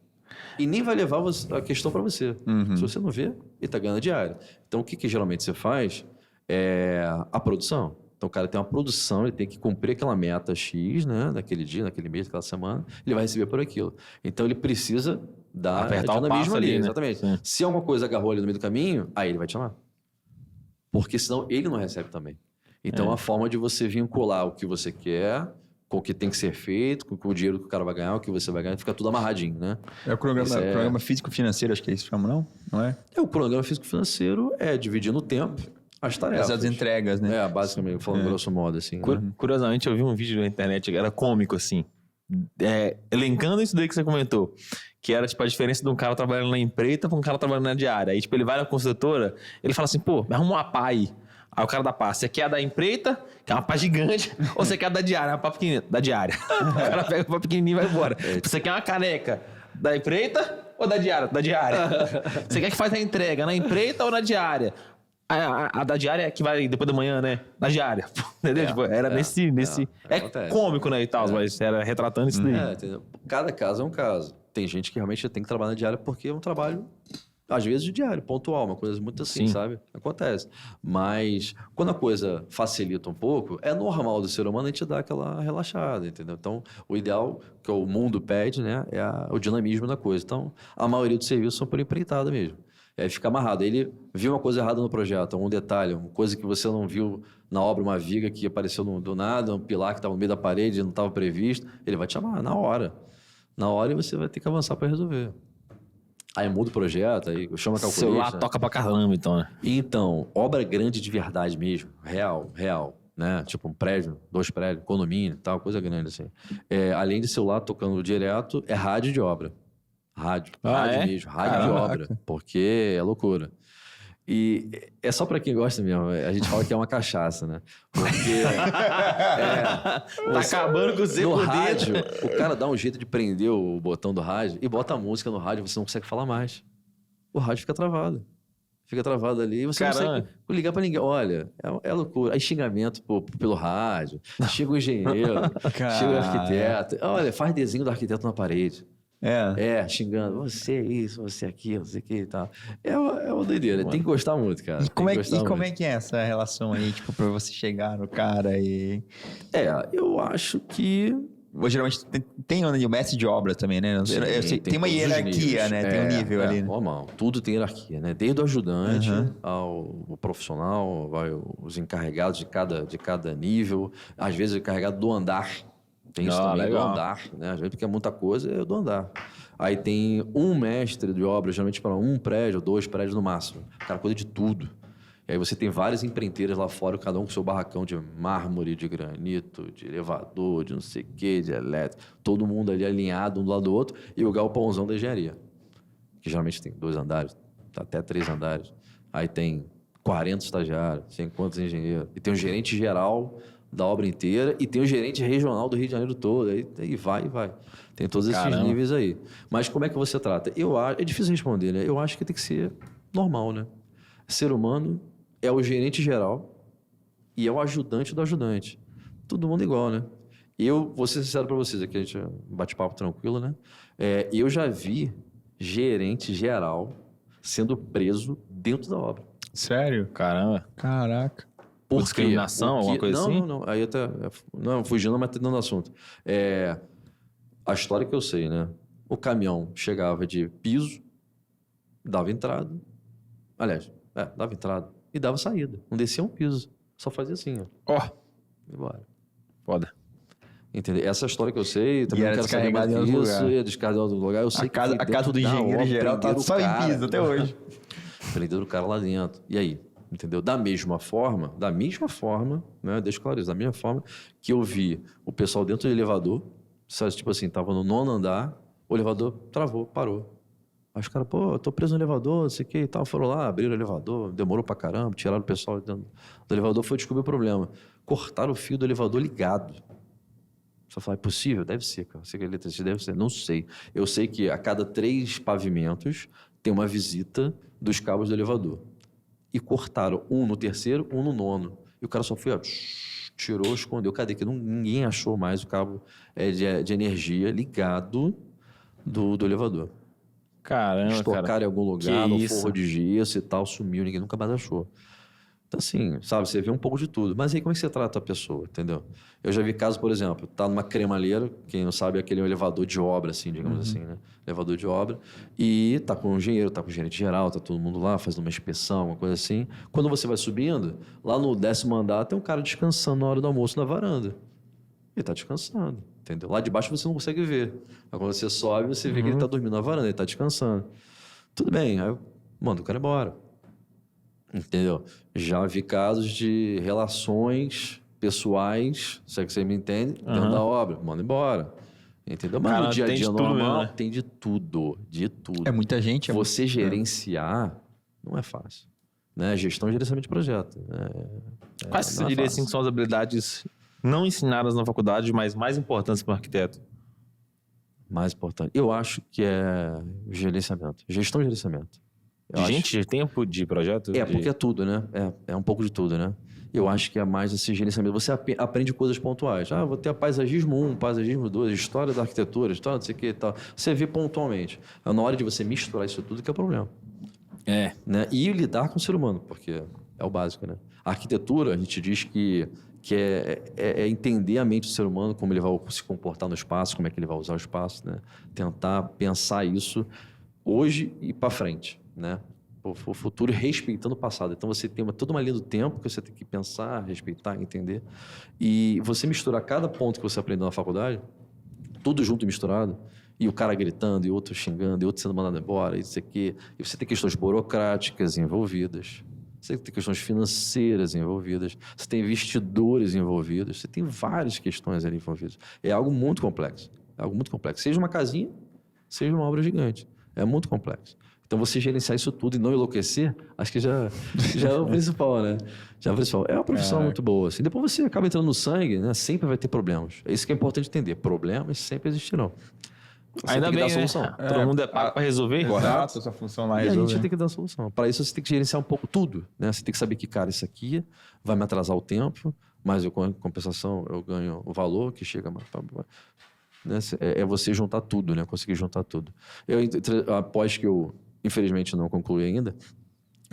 E nem vai levar a questão para você. Se você não vê, ele tá ganhando diária. Então, o que geralmente você faz é a produção. Então, o cara tem uma produção, ele tem que cumprir aquela meta X, né? Naquele dia, naquele mês, naquela semana. Ele vai receber por aquilo. Então, ele precisa dar apertar o passo ali, né? Exatamente. Sim. Se alguma coisa agarrou ali no meio do caminho, aí ele vai te chamar. Porque senão ele não recebe também. Então, a forma de você vincular o que você quer... com o que tem que ser feito, com o dinheiro que o cara vai ganhar, o que você vai ganhar, fica tudo amarradinho, né? É o cronograma físico-financeiro, acho que é isso que chama, não é? O cronograma físico-financeiro é dividir no tempo as tarefas. As entregas, né? Basicamente, falando grosso modo, assim. Né? Curiosamente, eu vi um vídeo na internet que era cômico, assim, elencando isso daí que você comentou, que era, tipo, a diferença de um cara trabalhando na empreita para um cara trabalhando na diária. Aí, tipo, ele vai na construtora, ele fala assim, pô, me arruma uma pá aí. Aí o cara da pá, você quer a da empreita, que é uma pá gigante, ou você quer a da diária, uma pá pequenininha? Da diária. O cara pega a pá pequenininha e vai embora. Você quer uma caneca da empreita ou da diária? Da diária. Você quer que faz a entrega na empreita ou na diária? A da diária é que vai depois da manhã, né? Na diária. Entendeu? Tipo, era nesse... cômico, né, e tal, mas era retratando isso daí. Entendeu? Cada caso é um caso. Tem gente que realmente tem que trabalhar na diária porque é um trabalho... Às vezes de diário, pontual, uma coisa muito assim, sabe? Acontece. Mas quando a coisa facilita um pouco, é normal do ser humano a gente dar aquela relaxada, entendeu? Então, o ideal que o mundo pede, né, é o dinamismo da coisa. Então, a maioria dos serviços são por empreitada mesmo. E aí fica amarrado. Ele viu uma coisa errada no projeto, um detalhe, uma coisa que você não viu na obra, uma viga que apareceu do nada, um pilar que estava no meio da parede, não estava previsto, ele vai te chamar na hora. Na hora e você vai ter que avançar para resolver. Aí muda o projeto, aí chama a calculista. O celular toca pra caramba, então, né? Então, obra grande de verdade mesmo, real, né? Tipo um prédio, 2 prédios, condomínio, tal, coisa grande assim. Além de celular tocando direto, é rádio de obra. Rádio mesmo, rádio de obra, porque é loucura. E é só pra quem gosta mesmo. A gente fala que é uma cachaça, né? Porque... tá acabando com o Z no por rádio, dentro. o cara dá um jeito de prender o botão do rádio e bota a música no rádio, você não consegue falar mais. O rádio fica travado. Fica travado ali e você não consegue ligar pra ninguém. Olha, é loucura. Aí xingamento pelo rádio. Chega o engenheiro, chega o arquiteto. Olha, faz desenho do arquiteto na parede. Xingando, você é isso, você é aquilo, você que e tal. É uma doideira, tem que gostar muito, cara. E como é que é essa relação aí, tipo, pra você chegar no cara e... Eu acho que... Geralmente tem o mestre de obra também, né? Sim, tem uma hierarquia, né? Tem um nível ali, né? Normal, tudo tem hierarquia, né? Desde o ajudante ao profissional, os encarregados de cada nível, às vezes o encarregado do andar. Tem isso também, legal. Do andar, né? Às vezes porque é muita coisa, é do andar. Aí tem um mestre de obra, geralmente para um prédio, 2 prédios no máximo. O cara cuida de tudo. E aí você tem várias empreiteiras lá fora, cada um com seu barracão de mármore, de granito, de elevador, de não sei o quê, de elétrico. Todo mundo ali alinhado um do lado do outro. E o galpãozão da engenharia, que geralmente tem 2 andares, até 3 andares. Aí tem 40 estagiários, 50 engenheiros. E tem um gerente geral da obra inteira e tem o gerente regional do Rio de Janeiro todo, aí vai. Tem todos esses níveis aí. Mas como é que você trata? É difícil responder, né? Eu acho que tem que ser normal, né? Ser humano é o gerente geral e é o ajudante do ajudante. Todo mundo igual, né? Eu vou ser sincero para vocês aqui, a gente bate papo tranquilo, né? Eu já vi gerente geral sendo preso dentro da obra. Sério? Caramba. Caraca. Por discriminação, alguma coisa assim? Não. Aí até... Não, fugindo, mas dentro do assunto. A história que eu sei, né? O caminhão chegava de piso, dava entrada. Aliás, dava entrada e dava saída. Não descia um piso. Só fazia assim, ó. Ó. Embora. Foda. Entendeu? Essa história que eu sei, também E não era quero saber mais que descarregado em isso, outro lugar. ia descarregar do lugar. Eu sei A casa do engenheiro geral tá só em piso até hoje. Prenderam o cara lá dentro. E aí? Entendeu? Da mesma forma, né? Deixa eu claro isso, da mesma forma que eu vi o pessoal dentro do elevador, tipo assim, tava no 9º andar, o elevador travou, parou. Aí os caras, pô, eu tô preso no elevador, não sei o que e tal. Foram lá, abriram o elevador, demorou pra caramba, tiraram o pessoal dentro do elevador, foi descobrir o problema. Cortaram o fio do elevador ligado. Só fala, é possível? Deve ser, cara. Sei que eletricista deve ser. Não sei. Eu sei que a cada 3 pavimentos tem uma visita dos cabos do elevador. E cortaram um no 3º, um no 9º. E o cara só foi, ó, tirou, escondeu. Cadê? Que ninguém achou mais o cabo de energia ligado do elevador. Caramba, Estocaram cara. em algum lugar, no isso? forro de gesso e tal, sumiu, ninguém nunca mais achou. Então, assim, sabe, você vê um pouco de tudo. Mas aí como é que você trata a pessoa, entendeu? Eu já vi casos, por exemplo, tá numa cremalheira, quem não sabe, é aquele elevador de obra, assim, digamos assim, né? Elevador de obra. E tá com o engenheiro, tá com o gerente geral, tá todo mundo lá fazendo uma inspeção, uma coisa assim. Quando você vai subindo, lá no 10º andar tem um cara descansando na hora do almoço na varanda. Ele tá descansando, entendeu? Lá de baixo você não consegue ver. Mas quando você sobe, você vê que ele tá dormindo na varanda, ele tá descansando. Tudo bem, aí eu mando o cara embora. Entendeu? Já vi casos de relações pessoais, se é que você me entende, dentro da obra. Manda embora. Entendeu? Mas Cara, no dia a dia normal, mesmo, né? tem de tudo. De tudo. É muita gente. Você gerenciar não é fácil. Né? Gestão e gerenciamento de projeto. Quais você diria assim que são as habilidades não ensinadas na faculdade, mas mais importantes para o arquiteto? Mais importante. Eu acho que é gerenciamento. Gestão e gerenciamento. De tempo de projeto? Porque é tudo, né? É um pouco de tudo, né? Eu acho que é mais esse gerenciamento. Você aprende coisas pontuais. Vou ter a paisagismo 1, paisagismo 2, história da arquitetura, história não sei o que e tal. Você vê pontualmente. Na hora de você misturar isso tudo que é o problema. Né? E lidar com o ser humano, porque é o básico, né? A arquitetura, a gente diz que é entender a mente do ser humano, como ele vai se comportar no espaço, como é que ele vai usar o espaço, né? Tentar pensar isso hoje e para frente, né? O futuro respeitando o passado. Então você tem toda uma linha do tempo que você tem que pensar, respeitar, entender. E você misturar cada ponto que você aprendeu na faculdade, tudo junto e misturado, e o cara gritando, e outro xingando, e outro sendo mandado embora, e isso aqui. E você tem questões burocráticas envolvidas. Você tem questões financeiras envolvidas. Você tem investidores envolvidos. Você tem várias questões ali envolvidas. É algo muito complexo. É algo muito complexo. Seja uma casinha, seja uma obra gigante. É muito complexo. Então, você gerenciar isso tudo e não enlouquecer, acho que já é o principal, né? Já é o principal. É uma profissão muito boa. Assim. Depois você acaba entrando no sangue, né? Sempre vai ter problemas. É isso que é importante entender. Problemas sempre existirão. Você Ainda tem que bem, dar solução. né? Todo mundo é pago para resolver. Exato, essa função lá E a resolve. gente tem que dar a solução. Para isso, você tem que gerenciar um pouco tudo. Né? Você tem que saber que, cara, isso aqui vai me atrasar o tempo, mas eu, com compensação, eu ganho o valor que chega mais. Né? É você juntar tudo, né? Conseguir juntar tudo. Após que eu, infelizmente, não concluí ainda,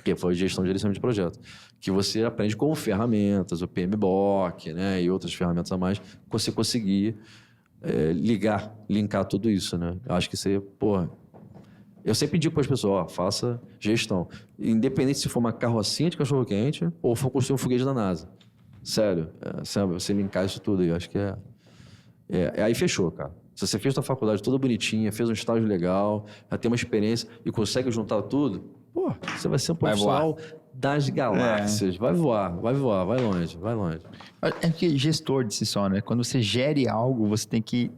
que foi gestão de gerenciamento de projeto, que você aprende com ferramentas, o PMBOK, né? E outras ferramentas a mais, você conseguir linkar tudo isso, né? Eu acho que você, eu sempre digo para as pessoas, faça gestão. Independente se for uma carrocinha de cachorro-quente ou for construir um foguete da NASA. Sério, você linkar isso tudo aí, eu acho que aí fechou, cara. Se você fez sua faculdade toda bonitinha, fez um estágio legal, já tem uma experiência e consegue juntar tudo, você vai ser um profissional das galáxias. Vai voar, vai longe, vai longe. É que gestor de si só, né? Quando você gere algo, você tem que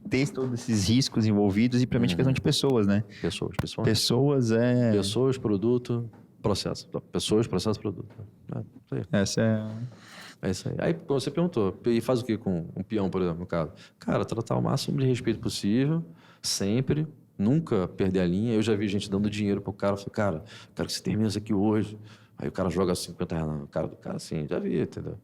ter todos esses riscos envolvidos e, principalmente, questão de pessoas, né? Pessoas. Pessoas Pessoas, produto, processo. Pessoas, processo, produto. Essa é... É isso aí. Aí você perguntou, e faz o que com um peão, por exemplo, no caso? Cara, tratar o máximo de respeito possível, sempre, nunca perder a linha. Eu já vi gente dando dinheiro pro cara, falei, cara, quero que você termine isso aqui hoje. Aí o cara joga 50 reais na cara do cara, assim, já vi, entendeu?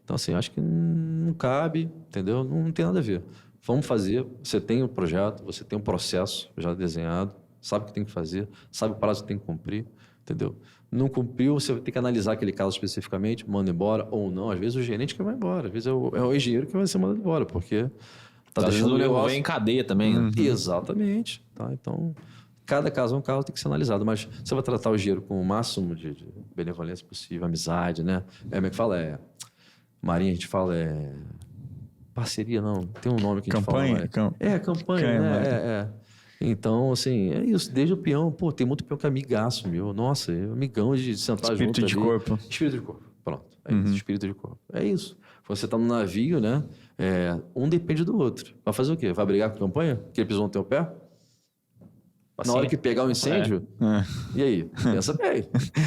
Então, assim, acho que não cabe, entendeu? Não tem nada a ver. Vamos fazer, você tem um projeto, você tem um processo já desenhado, sabe o que tem que fazer, sabe o prazo que tem que cumprir, entendeu? Não cumpriu, você vai ter que analisar aquele caso especificamente, manda embora ou não. Às vezes o gerente que vai embora, às vezes é o engenheiro que vai ser mandado embora, porque tá deixando o negócio... em cadeia também, né? Exatamente. Tá? Então, cada caso é um caso, tem que ser analisado. Mas você vai tratar o engenheiro com o máximo de benevolência possível, amizade, né? Como é que fala? Marinha, a gente fala parceria, não. Tem um nome que a gente campanha, fala. Campanha, né? Então, assim, é isso. Desde o peão, pô, tem muito peão que é amigaço, meu. Nossa, é amigão de sentar espírito junto de ali. corpo. Espírito de corpo. Pronto. É isso, espírito de corpo. É isso. Você tá no navio, né? Um depende do outro. Vai fazer o quê? Vai brigar com a campanha? Porque ele pisou no teu pé? Assim, na hora que pegar o incêndio, e aí? Pensa bem.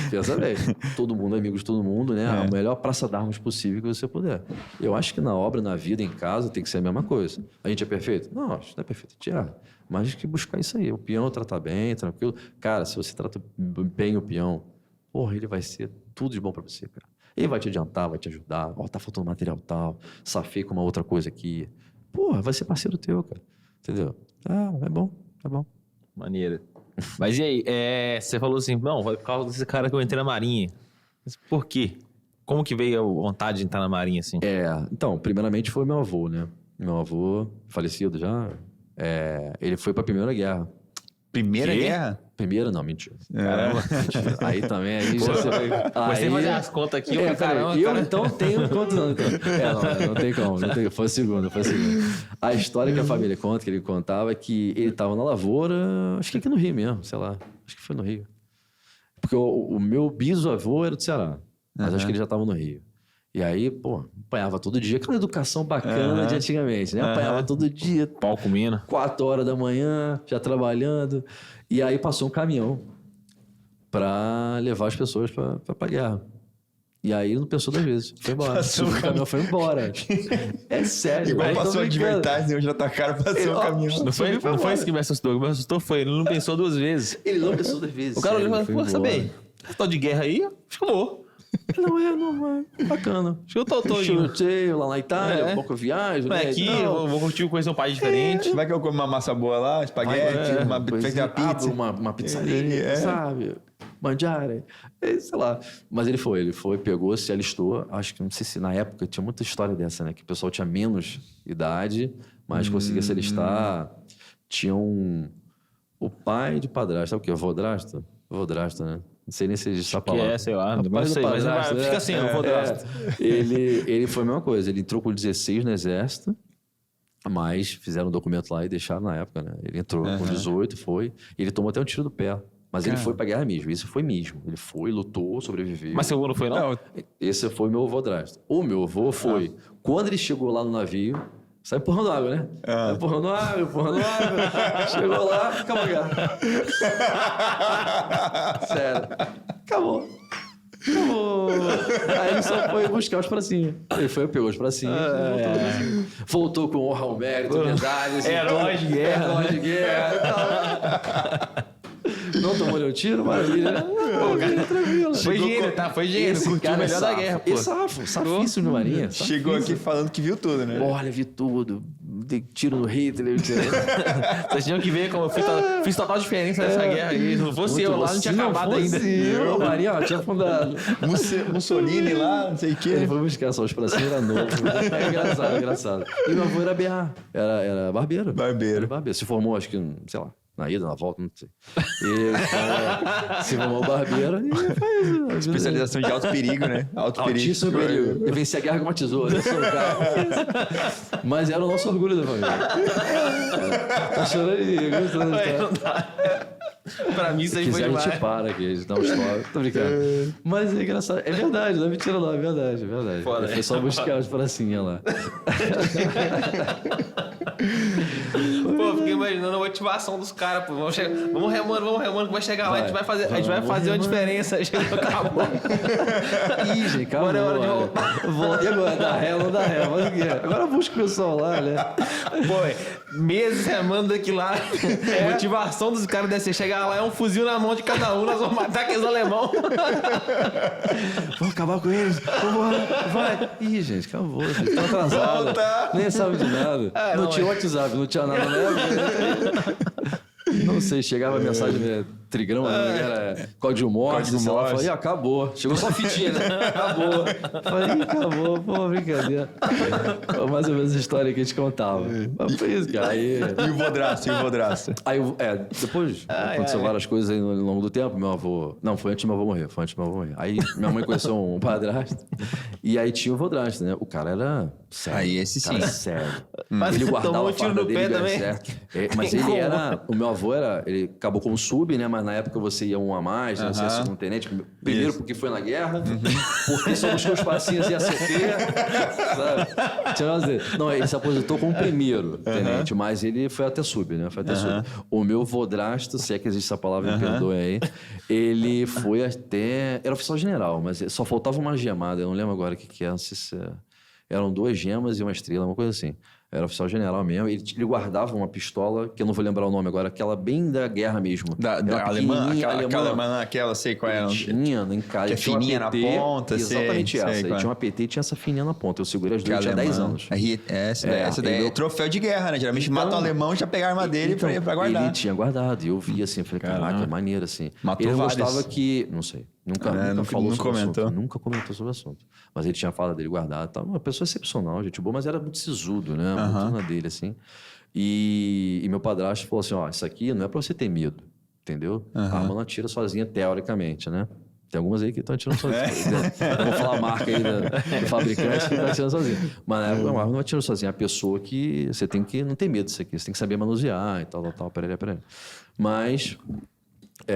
Pensa bem. Todo mundo é amigo de todo mundo, né? A melhor praça d'armas possível que você puder. Eu acho que na obra, na vida, em casa, tem que ser a mesma coisa. A gente é perfeito? Não, a gente não é perfeito. A gente é. Mas a gente tem que buscar isso aí. O peão tratar bem, tranquilo. Cara, se você trata bem o peão, porra, ele vai ser tudo de bom pra você, cara. Ele vai te adiantar, vai te ajudar. Ó, tá faltando material tal. Safei com uma outra coisa aqui. Porra, vai ser parceiro teu, cara. Entendeu? É bom, é bom. Maneiro. Mas e aí, você falou assim, não, vai por causa desse cara que eu entrei na Marinha. Mas por quê? Como que veio a vontade de entrar na Marinha, assim? Então, primeiramente foi meu avô, né? Meu avô, falecido já, ele foi pra Primeira Guerra. Primeira Guerra? Primeira, não, mentira. Caramba, mentira. Aí também, aí já... Você fazer as contas aqui, caramba, eu então tenho quantos anos? Então? Não tem como, não tem, foi a segunda. A história que a família conta, que ele contava, é que ele tava na lavoura, acho que aqui no Rio mesmo, sei lá, acho que foi no Rio. Porque o meu bisavô era do Ceará, mas acho que ele já tava no Rio. E aí, pô, apanhava todo dia. Aquela educação bacana de antigamente, né? Apanhava todo dia. Pau comendo. 4 horas da manhã, já trabalhando. E aí passou um caminhão pra levar as pessoas pra guerra. E aí não pensou 2 vezes. Foi embora. O caminhão foi embora. É sério. Igual passou a advertise, hoje já tá caro, passou o caminhão. Não foi isso que me assustou. O que me assustou foi, ele não pensou 2 vezes. Ele não pensou 2 vezes. O cara olhou e falou, sabe, tô de guerra aí, acho que eu vou. Não é. Bacana. Acho que eu tô Chutei lá na Itália, um pouco eu viajo. Né? Aqui, eu vou curtir conhecer um país diferente. Vai que eu como uma massa boa lá, espaguete, uma pizza. Uma pizzaria, sabe? Mangiare, sei lá. Mas ele foi, pegou, se alistou. Acho que, não sei se na época tinha muita história dessa, né? Que o pessoal tinha menos idade, mas conseguia se alistar. Tinha o pai de padrasto, sabe o que? Vodrasto? Vodrasto, né? Não sei nem se existe essa palavra. Sei lá. Não sei, mas fica assim, eu vou dar. Ele foi a mesma coisa. Ele entrou com 16 no exército, mas fizeram um documento lá e deixaram na época, né? Ele entrou com 18, foi. E ele tomou até um tiro do pé. Mas ele foi pra guerra mesmo. Isso foi mesmo. Ele foi, lutou, sobreviveu. Mas seu avô não foi, não? Esse foi meu avô Drasto. O meu avô foi. Quando ele chegou lá no navio... Sai empurrando água, né? Empurrando água. Chegou lá, acabou a guerra. Sério. Acabou. Aí ele só foi buscar os pracinhos. Ele foi, pegou os pracinhos, voltou com honra ao mérito, medalhas. Herói de guerra. Não tomou nenhum tiro, maravilha, né? Tranquilo. Foi gênio, tá? Foi gênio. Curtiu o melhor da guerra, pô. Safíssimo no Marinha. Chegou aqui falando que viu tudo, né? Olha, vi tudo. Dei tiro no Hitler. Vocês tinham que ver como eu fiz total diferença nessa guerra aí. Se não fosse eu lá, não tinha acabado ainda. O Marinha, tinha afundado. Mussolini lá, não sei o quê. Ele foi buscar só os pracinhos, era novo. É engraçado. E meu avô era BA. Era barbeiro. Barbeiro. Se formou, acho que, sei lá. Na ida, na volta, não sei. Se formou barbeiro e faz. Especialização de alto perigo, né? Altíssimo perigo. Eu venci a guerra com uma tesoura. Mas era o nosso orgulho da família. Tá chorando aí, gostando. Pra mim, isso aí foi demais. A gente para aqui, a gente dá um stop. Tô brincando. Mas é engraçado. É verdade, não é mentira não, é verdade. Foda, foi só buscar os pracinhas lá. Pô, fiquei imaginando a motivação dos caras, pô. Vamos remando, que vai chegar lá, a gente vai fazer uma diferença. Acabou. Ih, gente, acabou. Agora é hora de voltar. E agora? Dá ré, não dá ré. Mas o quê? Agora busca o pessoal lá, né? Pô, meses remando daqui lá. Motivação dos caras deve ser chegar lá, é um fuzil na mão de cada um, nós vamos matar aqueles alemão. Vamos acabar com eles. Vambora, vai. Ih, gente, acabou. Vocês estão atrasados. Nem sabe de nada. Não tinha WhatsApp, não tinha nada. Não sei, chegava a mensagem, trigrama, era código Morse, sei lá, falei, acabou. Chegou só a fitinha, né? Acabou. Falei, acabou, pô, brincadeira. Mais ou menos a história que a gente contava. Mas foi isso, cara. Aí... E o vodraço? Aí, depois aconteceu várias coisas aí no longo do tempo. Meu avô... Não, foi antes do meu avô morrer. Aí minha mãe conheceu um padrasto. E aí tinha o vodrasto, né? O cara era sério. Aí esse sim. Sério. Mas ele guardava a farda dele, também. Mas ele era... O meu avô era... Ele acabou como sub, né? Mas na época você ia um a mais, né? Você ia segundo tenente. Primeiro porque foi na guerra. Porque só buscou os passinhos e ACT. Sabe? Não, ele se aposentou como primeiro tenente. Mas ele foi até sub, né? Foi até sub. O meu vodrasto, se é que existe essa palavra, me perdoe aí. Ele foi até... Era oficial general, mas só faltava uma gemada. Eu não lembro agora o que era. Não sei se... Eram 2 gemas e uma estrela, uma coisa assim. Era oficial general mesmo. Ele guardava uma pistola, que eu não vou lembrar o nome agora, aquela bem da guerra mesmo. Da alemã, aquela, sei qual é. Tinha, em casa. Que é fininha na ponta. Exatamente essa. Aí tinha uma PT e tinha essa fininha na ponta. Eu segurei as duas, tinha 10 anos. Essa daí é troféu de guerra, né? Geralmente mata o alemão e já pega a arma dele pra guardar. Ele tinha guardado. E eu vi assim, falei, caraca, maneiro assim. Matou ele vários. gostava que... Não sei. Nunca falou sobre o assunto. Nunca comentou sobre o assunto. Mas ele tinha a fala dele guardada. Tá? Uma pessoa excepcional, gente boa, mas era muito sisudo, né? Muito na dele, assim. E meu padrasto falou assim, ó, isso aqui não é pra você ter medo, entendeu? A arma não atira sozinha, teoricamente, né? Tem algumas aí que estão atirando sozinha. Não vou falar a marca aí do fabricante que está atirando sozinha. Mas na época, a arma não atira sozinha. É a pessoa que você tem que não ter medo disso aqui. Você tem que saber manusear e tal. Peraí. Mas...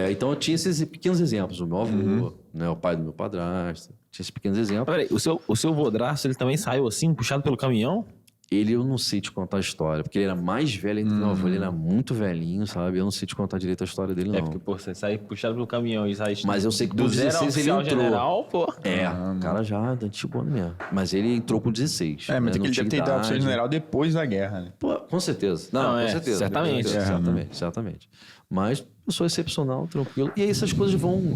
então eu tinha esses pequenos exemplos. O meu avô, né, o pai do meu padrasto. Tinha esses pequenos exemplos. Peraí, o seu vodraço, ele também saiu assim, puxado pelo caminhão? Eu não sei te contar a história, porque ele era mais velho ainda que meu avô. Ele era muito velhinho, sabe? Eu não sei te contar direito a história dele, não. Porque, pô, você sai puxado pelo caminhão e sai... Mas eu sei que do 16 ele entrou. General, pô. O cara já da antigo mesmo. Mas ele entrou com 16. Mas tem que ele deve ter ido oficial general depois da guerra, né? Pô, com certeza. Não, com certeza. Certamente. Mas eu sou excepcional, tranquilo. E aí essas coisas vão...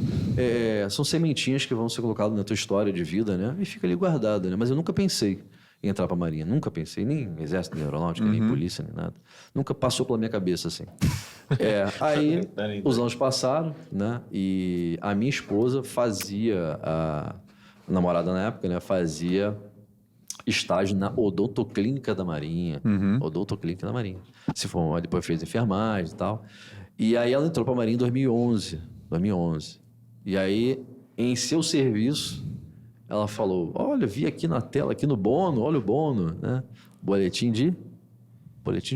são sementinhas que vão ser colocadas na tua história de vida, né? E fica ali guardada, né? Mas eu nunca pensei em entrar pra Marinha. Nunca pensei. Nem em exército, nem aeronáutica, nem polícia, nem nada. Nunca passou pela minha cabeça, assim. Aí, os anos passaram, né? E a minha esposa fazia... A namorada na época, né? Fazia estágio na odontoclínica da Marinha. Odontoclínica da Marinha. Se formou, depois fez enfermagem e tal. E aí ela entrou pra Marinha em 2011. E aí, em seu serviço, ela falou, olha, vi aqui na tela, aqui no Bono, olha o Bono, né? Boletim de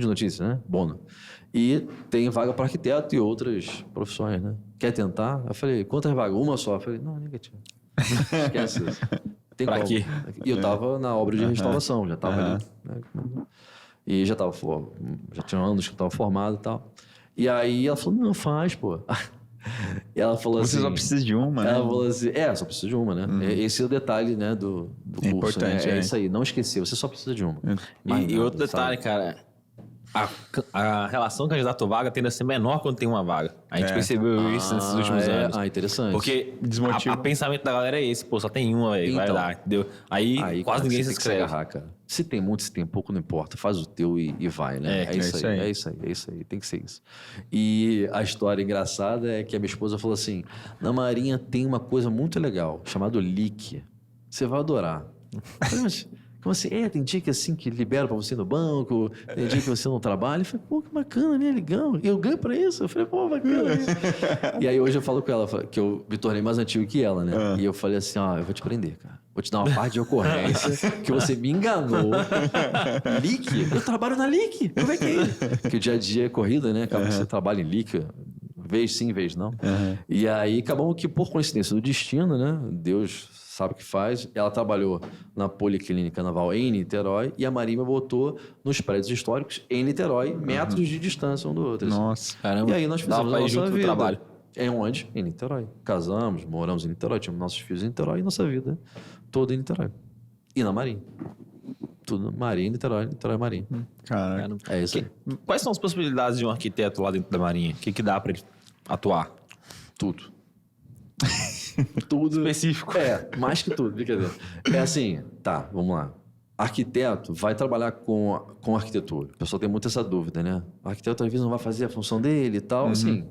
notícia, né? Bono. E tem vaga para arquiteto e outras profissões, né? Quer tentar? Eu falei, quantas vagas? Uma só. Eu falei, não, negativo. Esquece isso. Tem pra quê? E eu tava na obra de restauração, já tava ali. Né? E já tinha anos que eu tava formado e tal. E aí ela falou, não, faz, pô. E ela falou assim... Você só precisa de uma, né? Ela falou assim... só precisa de uma, né? Esse é o detalhe, né, do curso. Importante, né? É isso aí, não esquecer. Você só precisa de uma. E outro detalhe, cara... A relação candidato-vaga tende a ser menor quando tem uma vaga. A gente percebeu isso nesses últimos anos. Interessante. Porque o pensamento da galera é esse. Pô, só tem uma, velho. Vai dar, entendeu? Aí quase cara, ninguém se inscreve. Se agarrar, cara. Se tem muito, se tem pouco, não importa. Faz o teu e vai, né? É isso aí. Tem que ser isso. E a história engraçada é que a minha esposa falou assim, na Marinha tem uma coisa muito legal, chamado LIC. Você vai adorar. Eu falei, mas... Como assim? Tem dia que assim que libera pra você no banco, tem dia que você não trabalha. Eu falei, pô, que bacana, né? Legal. E eu ganho pra isso? Eu falei, pô, bacana. E aí hoje eu falo com ela que eu me tornei mais antigo que ela, né? E eu falei assim, eu vou te prender, cara. Vou te dar uma parte de ocorrência que você me enganou. LIC? Eu trabalho na LIC. Como é que é? Porque o dia a dia é corrida, né? Acaba que você trabalha em LIC. Vez sim, vez não. E aí acabou que, por coincidência do destino, né? Deus sabe o que faz. Ela trabalhou na Policlínica Naval em Niterói e a Marinha botou nos prédios históricos em Niterói, metros de distância um do outro. Assim. Nossa. Caramba. E aí nós Dava fizemos pra a ir nossa junto no vida. trabalho. Em onde? Em Niterói. Casamos, moramos em Niterói, tínhamos nossos filhos em Niterói e nossa vida toda em Niterói. E na Marinha. Tudo Marinha, Niterói, Marinha. Caraca. Caramba. É isso aí. Quais são as possibilidades de um arquiteto lá dentro da Marinha? O que dá pra ele atuar? Tudo. Tudo. Específico. Mais que tudo, brincadeira. É assim, tá, vamos lá. Arquiteto vai trabalhar com arquitetura. O pessoal tem muito essa dúvida, né? O arquiteto às vezes não vai fazer a função dele e tal, assim.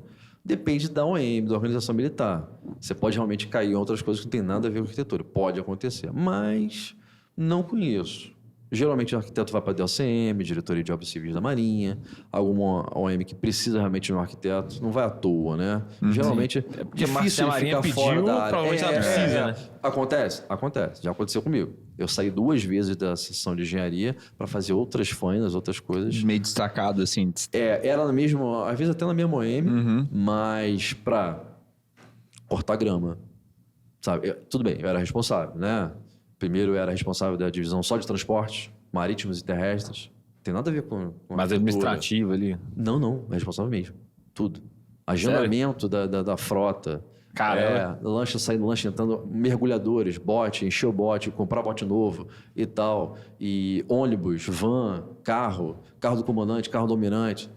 Depende da OM, da Organização Militar. Você pode realmente cair em outras coisas que não tem nada a ver com arquitetura. Pode acontecer, mas não conheço. Geralmente o arquiteto vai para a DOCM, Diretoria de Obras Civis da Marinha, alguma OM que precisa realmente de um arquiteto, não vai à toa, né? Geralmente é difícil a Marinha ficar fora pediu, da área. provavelmente ela precisa, né? Acontece. Já aconteceu comigo. Eu saí 2 vezes da sessão de engenharia para fazer outras faenas, outras coisas. Meio destacado, assim. Era na mesma, às vezes até na mesma OM, mas para cortar grama, sabe? Tudo bem, eu era responsável, né? Primeiro eu era responsável da divisão só de transportes marítimos e terrestres. Não tem nada a ver com Mas administrativo ali. Não, é responsável mesmo. Tudo. Agendamento da frota. Caramba. Lancha saindo, lancha entrando, mergulhadores, bote, encher o bote, comprar bote novo e tal. E ônibus, van, carro do comandante, carro do almirante,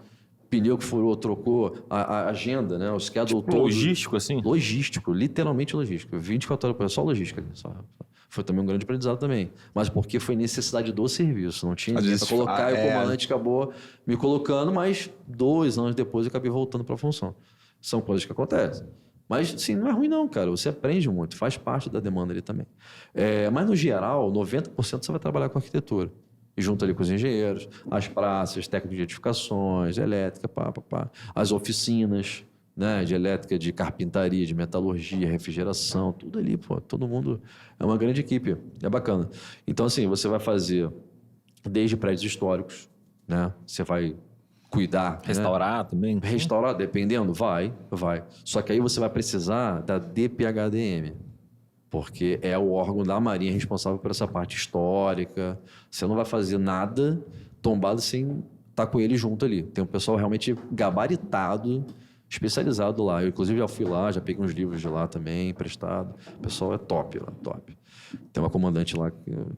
pneu que furou, trocou, a agenda, né? O schedule todo. Logístico, assim? Logístico, literalmente logístico. 24 horas por dia, só logística. Foi também um grande aprendizado também. Mas porque foi necessidade do serviço. Não tinha ninguém para colocar e o comandante acabou me colocando, mas 2 anos depois eu acabei voltando para a função. São coisas que acontecem. Mas, sim, não é ruim não, cara. Você aprende muito, faz parte da demanda ali também. Mas, no geral, 90% você vai trabalhar com arquitetura. E junto ali com os engenheiros, as praças, técnicos de edificações, elétrica, as oficinas, né, de elétrica, de carpintaria, de metalurgia, refrigeração, tudo ali, pô. Todo mundo é uma grande equipe. É bacana. Então, assim, você vai fazer desde prédios históricos, né? Você vai cuidar. Restaurar, né? Também? Restaurar, dependendo, vai. Só que aí você vai precisar da DPHDM, porque é o órgão da Marinha responsável por essa parte histórica. Você não vai fazer nada tombado sem estar com ele junto ali. Tem um pessoal realmente gabaritado, especializado lá. Eu, inclusive, já fui lá, já peguei uns livros de lá também, emprestado. O pessoal é top lá, top. Tem uma comandante lá,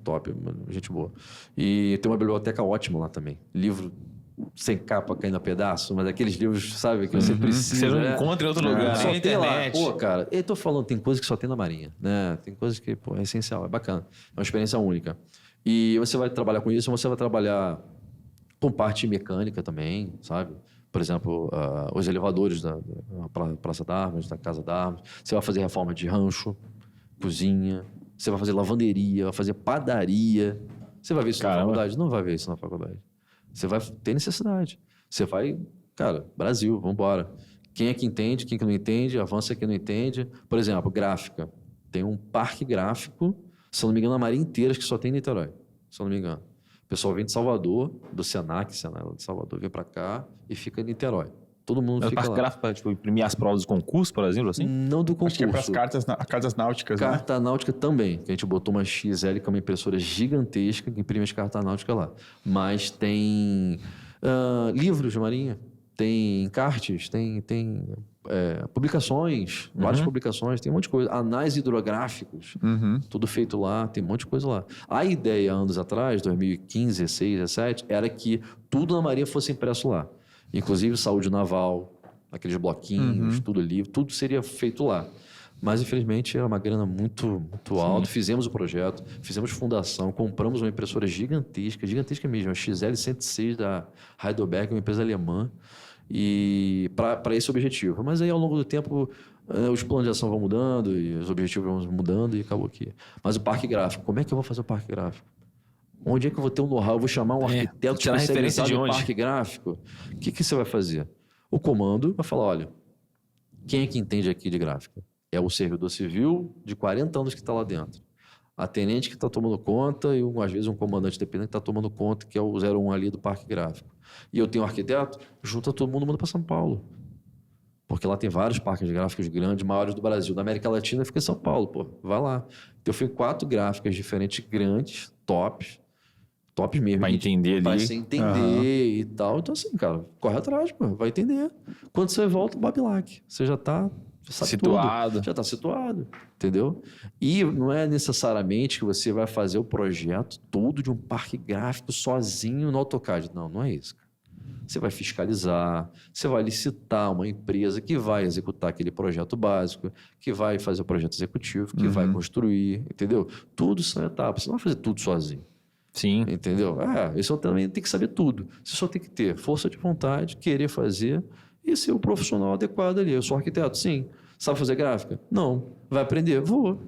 top, gente boa. E tem uma biblioteca ótima lá também. Livro sem capa caindo a pedaço, mas aqueles livros, sabe, que você precisa. Você não encontra em outro lugar, só na tem internet. Lá. Pô, cara, eu tô falando, tem coisas que só tem na Marinha, né? Tem coisas que, pô, é essencial, é bacana. É uma experiência única. E você vai trabalhar com isso, você vai trabalhar com parte mecânica também, sabe? Por exemplo, os elevadores da Praça d'Armas, da Casa d'Armas. Você vai fazer reforma de rancho, cozinha. Você vai fazer lavanderia, vai fazer padaria. Você vai ver isso na faculdade? Não vai ver isso na faculdade. Você vai ter necessidade. Você vai... Cara, Brasil, vamos embora. Quem é que entende, quem é que não entende, avança quem não entende. Por exemplo, gráfica. Tem um parque gráfico, se não me engano, na Marinha inteira, que só tem em Niterói. Se não me engano. O pessoal vem de Salvador, do Senac de Salvador, vem para cá e fica em Niterói. Todo mundo fica parque lá. Gráfico para tipo, imprimir as provas do concurso, por exemplo, assim? Não do concurso. Acho que é para as cartas náuticas, Carta náutica também. Que a gente botou uma XL, que é uma impressora gigantesca, que imprime as cartas náuticas lá. Mas tem livros de marinha, tem encartes, tem publicações, várias publicações, tem um monte de coisa. Anais hidrográficos, tudo feito lá, tem um monte de coisa lá. A ideia, anos atrás, 2015, 16, 17, era que tudo na Marinha fosse impresso lá. Inclusive saúde naval, aqueles bloquinhos, tudo ali, tudo seria feito lá. Mas, infelizmente, era uma grana muito alta. Fizemos o projeto, fizemos fundação, compramos uma impressora gigantesca mesmo, a XL106 da Heidelberg, uma empresa alemã, e para esse objetivo. Mas aí, ao longo do tempo, os planos de ação vão mudando, e os objetivos vão mudando, e acabou aqui. Mas o parque gráfico, como é que eu vou fazer o parque gráfico? Onde é que eu vou ter um know-how? Eu vou chamar um arquiteto especializado em parque gráfico? O que você vai fazer? O comando vai falar, olha, quem é que entende aqui de gráfica? É o servidor civil de 40 anos que está lá dentro. A tenente que está tomando conta e, às vezes, um comandante dependente que está tomando conta, que é o 01 ali do parque gráfico. E eu tenho um arquiteto, junta todo mundo, manda para São Paulo. Porque lá tem vários parques gráficos grandes, maiores do Brasil. Da América Latina fica em São Paulo, pô. Vai lá. Então eu fui em 4 gráficas diferentes, grandes, tops mesmo. Pra entender ali. Pra você entender e tal. Então assim, cara, corre atrás, pô. Vai entender. Quando você volta, Bob Lack. Você já sabe Situado. tudo. Já tá situado, entendeu? E não é necessariamente que você vai fazer o projeto todo de um parque gráfico sozinho no AutoCAD. Não é isso, cara. Você vai fiscalizar, você vai licitar uma empresa que vai executar aquele projeto básico, que vai fazer o projeto executivo, que vai construir, entendeu? Tudo são etapas. Você não vai fazer tudo sozinho. Sim. Entendeu? Isso também tem que saber tudo. Você só tem que ter força de vontade, querer fazer e ser o profissional adequado ali. Eu sou arquiteto, sim. Sabe fazer gráfica? Não. Vai aprender? Vou.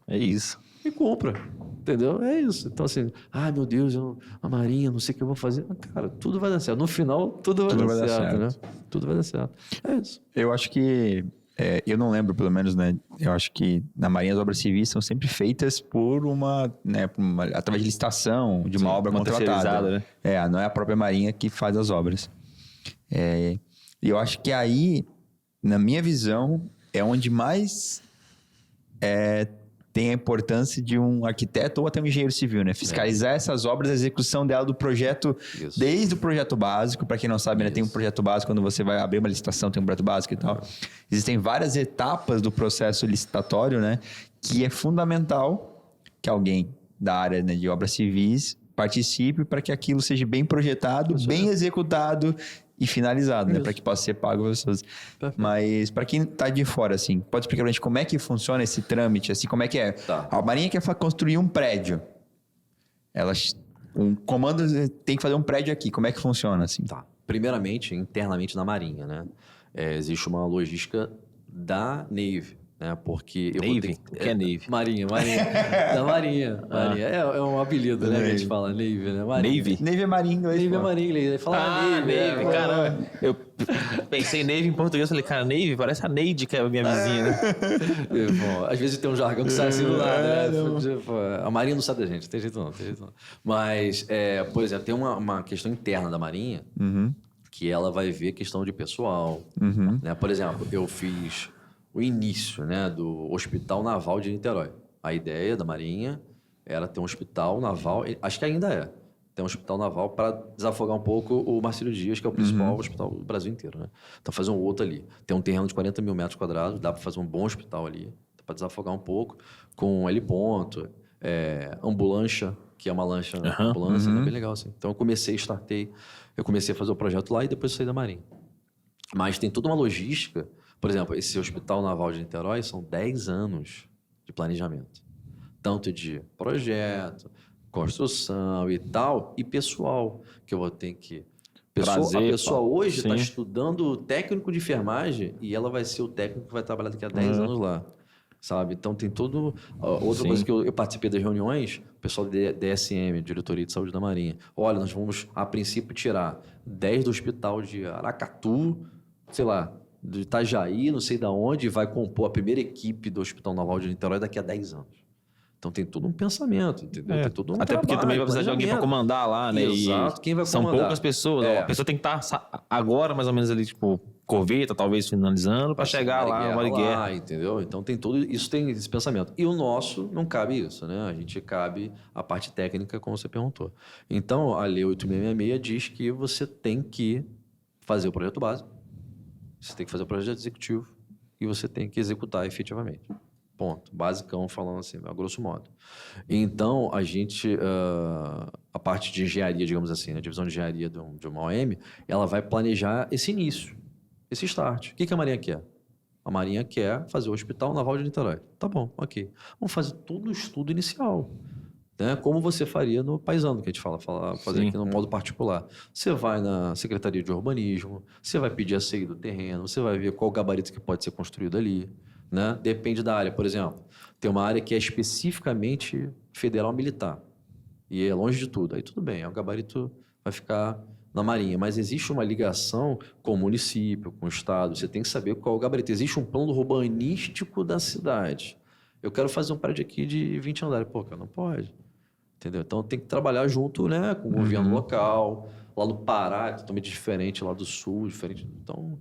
É isso. E compra. Entendeu? É isso. Então, assim, meu Deus, a Marinha, não sei o que eu vou fazer. Cara, tudo vai dar certo. No final, tudo vai dar certo, né? Tudo vai dar certo. É isso. Eu acho que... eu não lembro, pelo menos, né? Eu acho que na Marinha as obras civis são sempre feitas por através de licitação, de uma obra contratada. Né? Não é a própria Marinha que faz as obras. E eu acho que aí, na minha visão, é onde mais tem a importância de um arquiteto ou até um engenheiro civil, né? Fiscalizar essas obras, a execução dela do projeto, desde o projeto básico. Para quem não sabe, né, tem um projeto básico, quando você vai abrir uma licitação, tem um projeto básico e tal. Existem várias etapas do processo licitatório, né? Que é fundamental que alguém da área, né, de obras civis participe para que aquilo seja bem projetado, bem executado e finalizado, né? Para que possa ser pago às pessoas. Mas para quem tá de fora, assim, pode explicar pra gente como é que funciona esse trâmite, assim, como é que é? Tá. A Marinha quer construir um prédio. Um comando tem que fazer um prédio aqui. Como é que funciona, assim? Tá. Primeiramente, internamente na Marinha, né? Existe uma logística da Navy, né? Porque eu Navy? O que é Navy? Marinha. Da Marinha. Marinha. É um apelido, né? Que a gente fala Navy, né? Navy? Navy é Marinha em inglês. Navy é Marinha em inglês. Fala Navy. Caramba. Eu pensei Navy em português, falei, cara, Navy parece a Neide, que é a minha vizinha, né? Bom, às vezes tem um jargão que sai assim do nada, né? A Marinha não sabe da gente, tem jeito não. Mas, por exemplo, tem uma questão interna da Marinha que ela vai ver questão de pessoal. Né? Por exemplo, eu fiz o início, né, do Hospital Naval de Niterói. A ideia da Marinha era ter um hospital naval, acho que ainda é, ter um hospital naval para desafogar um pouco o Marcílio Dias, que é o principal hospital do Brasil inteiro, né? Então fazer um outro ali. Tem um terreno de 40 mil metros quadrados, dá para fazer um bom hospital ali, para desafogar um pouco, com heliponto, ambulância, que é uma lancha, ambulância, né? Bem legal assim. Então eu comecei a fazer o projeto lá e depois saí da Marinha. Mas tem toda uma logística. Por exemplo, esse Hospital Naval de Niterói são 10 anos de planejamento. Tanto de projeto, construção e tal, e pessoal, que eu vou ter que... A pessoa hoje está estudando técnico de enfermagem e ela vai ser o técnico que vai trabalhar daqui a 10 anos lá. Sabe? Então tem todo... Outra coisa que eu participei das reuniões, o pessoal da DSM, Diretoria de Saúde da Marinha. Olha, nós vamos, a princípio, tirar 10 do hospital de Aracatu, sei lá, de Itajaí, não sei de onde, vai compor a primeira equipe do Hospital Naval de Niterói daqui a 10 anos. Então tem todo um pensamento, entendeu? Tem todo um Até trabalho, porque também vai precisar de alguém para comandar lá, né? Exato. Quem vai são comandar? Poucas pessoas. A pessoa tem que estar agora, mais ou menos ali, tipo, corveta, talvez finalizando, para chegar lá, uma guerra. Entendeu? Então tem todo isso, tem esse pensamento. E o nosso não cabe isso, né? A gente cabe a parte técnica, como você perguntou. Então a Lei 8666 diz que você tem que fazer o projeto básico, você tem que fazer o projeto executivo e você tem que executar efetivamente. Ponto. Basicão, falando assim, a grosso modo. Então, a gente, a parte de engenharia, digamos assim, a divisão de engenharia de uma OM, ela vai planejar esse início, esse start. O que a Marinha quer? A Marinha quer fazer o Hospital Naval de Niterói. Tá bom, ok. Vamos fazer todo o estudo inicial. Né? Como você faria no paisano, que a gente fazer aqui no modo particular. Você vai na Secretaria de Urbanismo, você vai pedir a CI do terreno, você vai ver qual o gabarito que pode ser construído ali. Né? Depende da área. Por exemplo, tem uma área que é especificamente federal militar e é longe de tudo. Aí tudo bem, o gabarito vai ficar na Marinha. Mas existe uma ligação com o município, com o estado. Você tem que saber qual é o gabarito. Existe um plano urbanístico da cidade. Eu quero fazer um prédio aqui de 20 andares. Pô, cara, não pode. Entendeu? Então tem que trabalhar junto, né, com o governo local, Lá no Pará é totalmente diferente, lá do Sul, diferente. Então,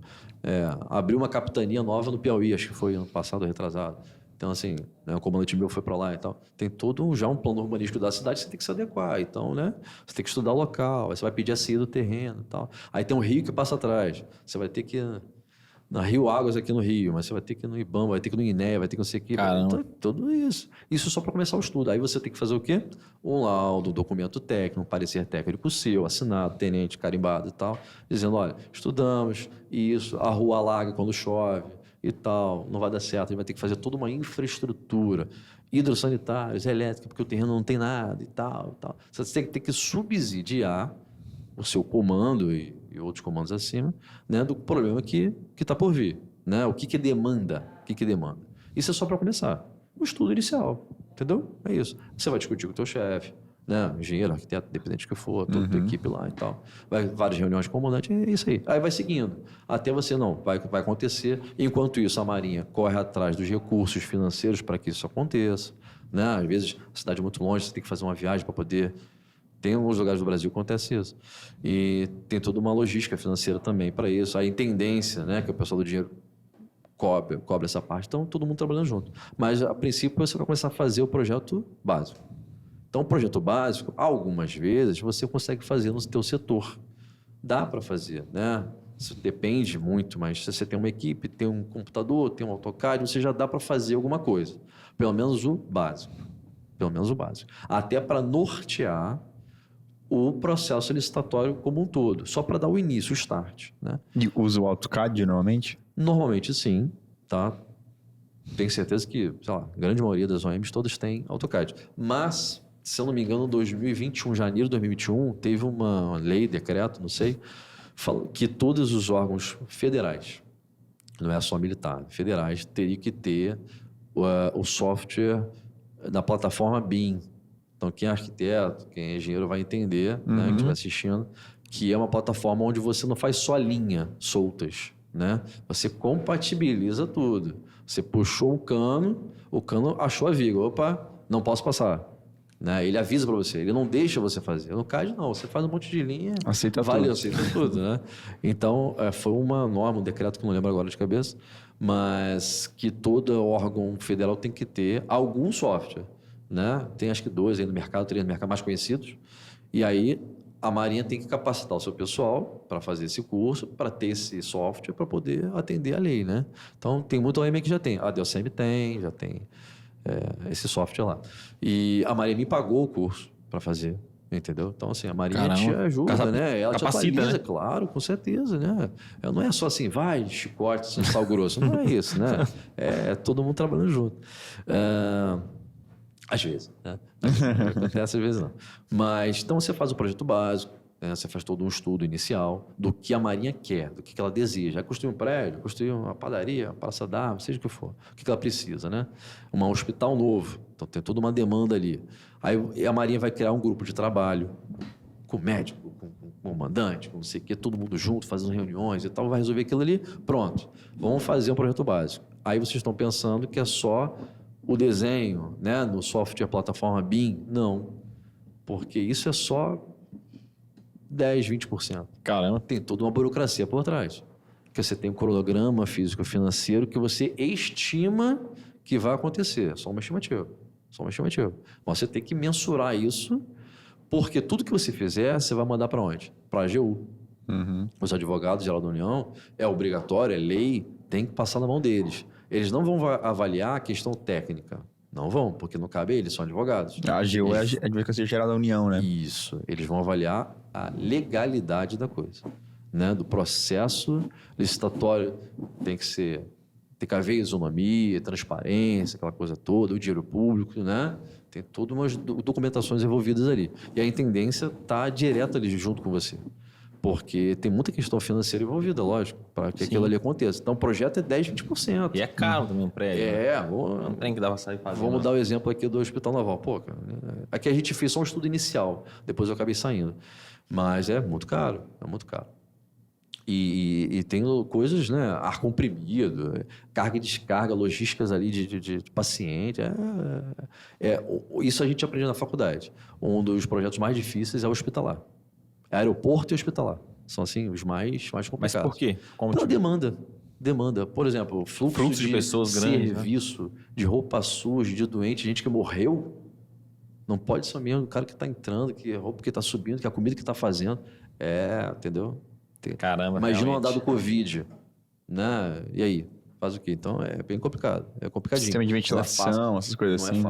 abriu uma capitania nova no Piauí, acho que foi ano passado, retrasado. Então, assim, né, o comandante meu foi para lá e tal. Tem todo já um plano urbanístico da cidade, você tem que se adequar. Então, né, você tem que estudar o local, aí você vai pedir a saída do terreno e tal. Aí tem um rio que passa atrás. Você vai ter que ir na Rio Águas aqui no Rio, mas você vai ter que ir no Ibama, vai ter que ir no INEA, vai ter que não sei o quê. Caramba. Tudo isso. Isso só para começar o estudo. Aí você tem que fazer o quê? Um laudo, um documento técnico, um parecer técnico seu, assinado, tenente, carimbado e tal, dizendo, olha, estudamos isso, a rua alaga quando chove e tal, não vai dar certo, a gente vai ter que fazer toda uma infraestrutura, hidrossanitários, elétrica, porque o terreno não tem nada e tal, e tal. Você tem que ter que subsidiar o seu comando e outros comandos acima, né, do problema que está por vir, né? O que demanda, o que demanda. Isso é só para começar. O estudo inicial, entendeu? É isso. Você vai discutir com o teu chefe, né? Engenheiro, arquiteto, dependente do que for, toda a tua equipe lá e tal. Vai várias reuniões com o comandante, é isso aí. Aí vai seguindo. Até você vai acontecer. Enquanto isso, a Marinha corre atrás dos recursos financeiros para que isso aconteça, né? Às vezes, a cidade é muito longe, você tem que fazer uma viagem para poder... Tem alguns lugares do Brasil que acontece isso. E tem toda uma logística financeira também para isso. A intendência, né? Que o pessoal do dinheiro cobre essa parte. Então, todo mundo trabalhando junto. Mas, a princípio, você vai começar a fazer o projeto básico. Então, o projeto básico, algumas vezes, você consegue fazer no teu setor. Dá para fazer, né? Isso depende muito, mas se você tem uma equipe, tem um computador, tem um AutoCAD, você já dá para fazer alguma coisa. Pelo menos o básico. Pelo menos o básico. Até para nortear o processo licitatório como um todo. Só para dar o início, o start, né? E usa o AutoCAD normalmente? Normalmente, sim, tá? Tenho certeza que, sei lá, a grande maioria das OEMs todas têm AutoCAD. Mas, se eu não me engano, em 2021, janeiro de 2021, teve uma lei, decreto, não sei, que todos os órgãos federais, não é só militar, federais, teriam que ter o software da plataforma BIM. Então, quem é arquiteto, quem é engenheiro vai entender, né, que estiver assistindo, que é uma plataforma onde você não faz só linha soltas, né? Você compatibiliza tudo. Você puxou o cano achou a viga. Opa, não posso passar. Né? Ele avisa para você, ele não deixa você fazer. No CAD, não, você faz um monte de linha, aceita tudo, né? Então, foi uma norma, um decreto que não lembro agora de cabeça, mas que todo órgão federal tem que ter algum software, né? Tem acho que 2 aí no mercado, 3 no mercado mais conhecidos, e aí a Marinha tem que capacitar o seu pessoal para fazer esse curso, para ter esse software, para poder atender a lei, né? Então, tem muita OEM que já tem, a Delcem tem, já tem esse software lá. E a Marinha me pagou o curso para fazer, entendeu? Então, assim, a Marinha te ajuda, né? Ela capacita, te atualiza, né? Claro, com certeza, né? Não é só assim, vai, chicote, sal grosso. Não é isso, né? É todo mundo trabalhando junto. Às vezes, né? Acontece às vezes não. Mas, então, você faz o projeto básico, né? Você faz todo um estudo inicial do que a Marinha quer, do que ela deseja. Construir um prédio, construir uma padaria, uma praça d'árvore, seja o que for. O que ela precisa, né? Um hospital novo. Então, tem toda uma demanda ali. Aí a Marinha vai criar um grupo de trabalho com médico, com comandante, com não sei o quê, todo mundo junto, fazendo reuniões e tal, vai resolver aquilo ali. Pronto. Vamos fazer um projeto básico. Aí vocês estão pensando que é só o desenho, né, no software plataforma BIM? Não. Porque isso é só 10, 20%. Caramba. Tem toda uma burocracia por trás. Porque você tem um cronograma físico-financeiro que você estima que vai acontecer. Só uma estimativa. Mas você tem que mensurar isso, porque tudo que você fizer, você vai mandar para onde? Para a AGU. Os advogados geral da União, é obrigatório, é lei, tem que passar na mão deles. Eles não vão avaliar a questão técnica. Não vão, porque não cabe a eles, são advogados. A AGU é a Advocacia Geral da União, né? Isso. Eles vão avaliar a legalidade da coisa, né? Do processo licitatório. Tem que haver isonomia, transparência, aquela coisa toda, o dinheiro público, né? Tem todas umas documentações envolvidas ali. E a intendência está direto ali junto com você. Porque tem muita questão financeira envolvida, lógico, para que aquilo ali aconteça. Então, o projeto é 10, 20%. E é caro também um prédio. Um trem que dá para sair fazendo. Vamos dar o exemplo aqui do Hospital Naval. Pô, cara, aqui a gente fez só um estudo inicial, depois eu acabei saindo. Mas é muito caro, E tem coisas, né? Ar comprimido, carga e descarga, logísticas ali de paciente. Isso a gente aprende na faculdade. Um dos projetos mais difíceis é o hospitalar. Aeroporto e hospitalar. São, assim, os mais complicados. Mas por quê? Pela demanda. Por exemplo, fluxo de pessoas grandes, serviço, de roupa suja, de doente, gente que morreu. Não pode ser mesmo o cara que está entrando, que a roupa que está subindo, que a comida que está fazendo. Entendeu? Caramba, imagina realmente. um andar do Covid, né? E aí? Faz o quê? Então, é bem complicado. É complicadinho. Sistema de ventilação, essas coisas assim.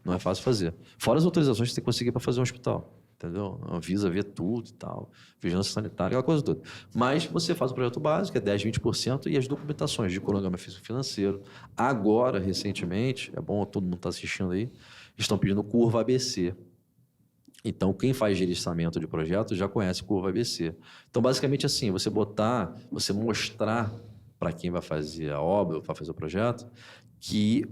Não é fácil fazer. Fora as autorizações que você tem que conseguir para fazer um hospital. Entendeu? A Anvisa vê tudo e tal. Vigilância sanitária, aquela coisa toda. Mas você faz o projeto básico, é 10%, 20%, e as documentações de cronograma físico-financeiro. Agora, recentemente, é bom todo mundo estar assistindo aí, estão pedindo curva ABC. Então, quem faz gerenciamento de projetos já conhece curva ABC. Então, basicamente assim, você mostrar para quem vai fazer a obra, vai fazer o projeto, que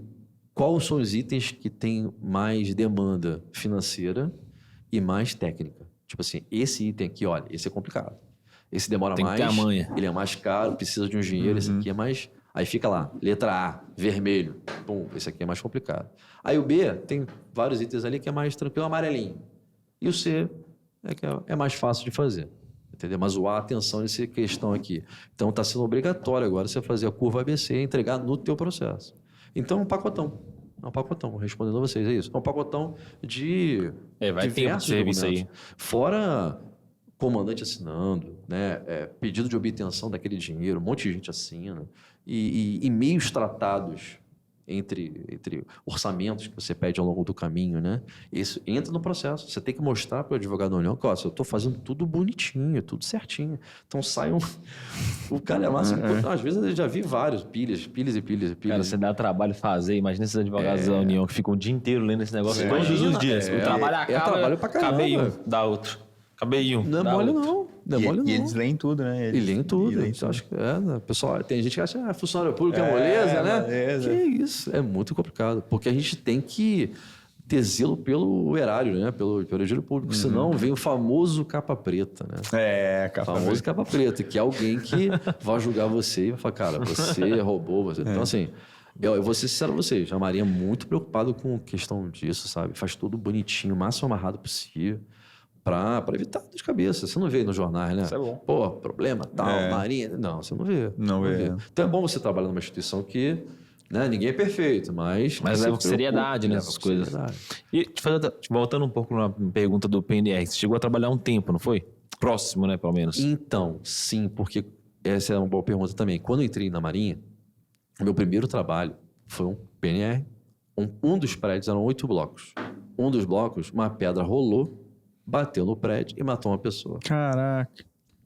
quais são os itens que têm mais demanda financeira e mais técnica. Tipo assim, esse item aqui, olha, esse é complicado. Esse demora Tem mais, que ter a manha. ele é mais caro, precisa de um engenheiro, esse aqui é mais... Aí fica lá, letra A, vermelho. Pum, esse aqui é mais complicado. Aí o B tem vários itens ali que é mais tranquilo, amarelinho. E o C é mais fácil de fazer. Entendeu? Mas o A, atenção nessa questão aqui. Então está sendo obrigatório agora você fazer a curva ABC e entregar no teu processo. Então é um pacotão, respondendo a vocês, é isso. É um pacotão de vai ter serviço aí. Fora comandante assinando, né? Pedido de obtenção daquele dinheiro, um monte de gente assina. E e-mails tratados entre orçamentos que você pede ao longo do caminho, né? Isso entra no processo. Você tem que mostrar para o advogado da União que, eu estou fazendo tudo bonitinho, tudo certinho. Então sai o cara é massa. Às vezes eu já vi vários, pilhas. Cara, você dá trabalho fazer. Imagina esses advogados da União que ficam o dia inteiro lendo esse negócio todos os dias. O trabalho acaba, trabalho pra caramba. acabei um, dá outro. Acabei um, não é dá mole outro. não. Não é mole não. E eles leem tudo, né? Eles leem tudo. Você acha que pessoal, tem gente que acha funcionário público é moleza, né? Moleza. Que isso? É muito complicado. Porque a gente tem que ter zelo pelo erário, né? Pelo erário público. Senão vem o famoso capa preta, né? Capa famoso preta. capa preta, que é alguém que vai julgar você e vai falar, cara, você roubou. Você... Então, assim, eu vou ser sincero a vocês. A Marinha é muito preocupada com questão disso, sabe? Faz tudo bonitinho, o máximo amarrado possível. Para evitar dor de cabeça. Você não vê nos jornais, né? Isso é bom. Pô, problema, tal, Marinha. Não, você não vê. Não vê. Então é bom você trabalhar numa instituição que, né, ninguém é perfeito, mas leva com seriedade nessas coisas. Seriedade. E voltando um pouco na pergunta do PNR, você chegou a trabalhar um tempo, não foi? Próximo, né, pelo menos. Então, sim, porque essa é uma boa pergunta também. Quando eu entrei na Marinha, o meu primeiro trabalho foi um PNR. Um dos prédios eram 8 blocos. Um dos blocos, uma pedra rolou, bateu no prédio e matou uma pessoa. Caraca.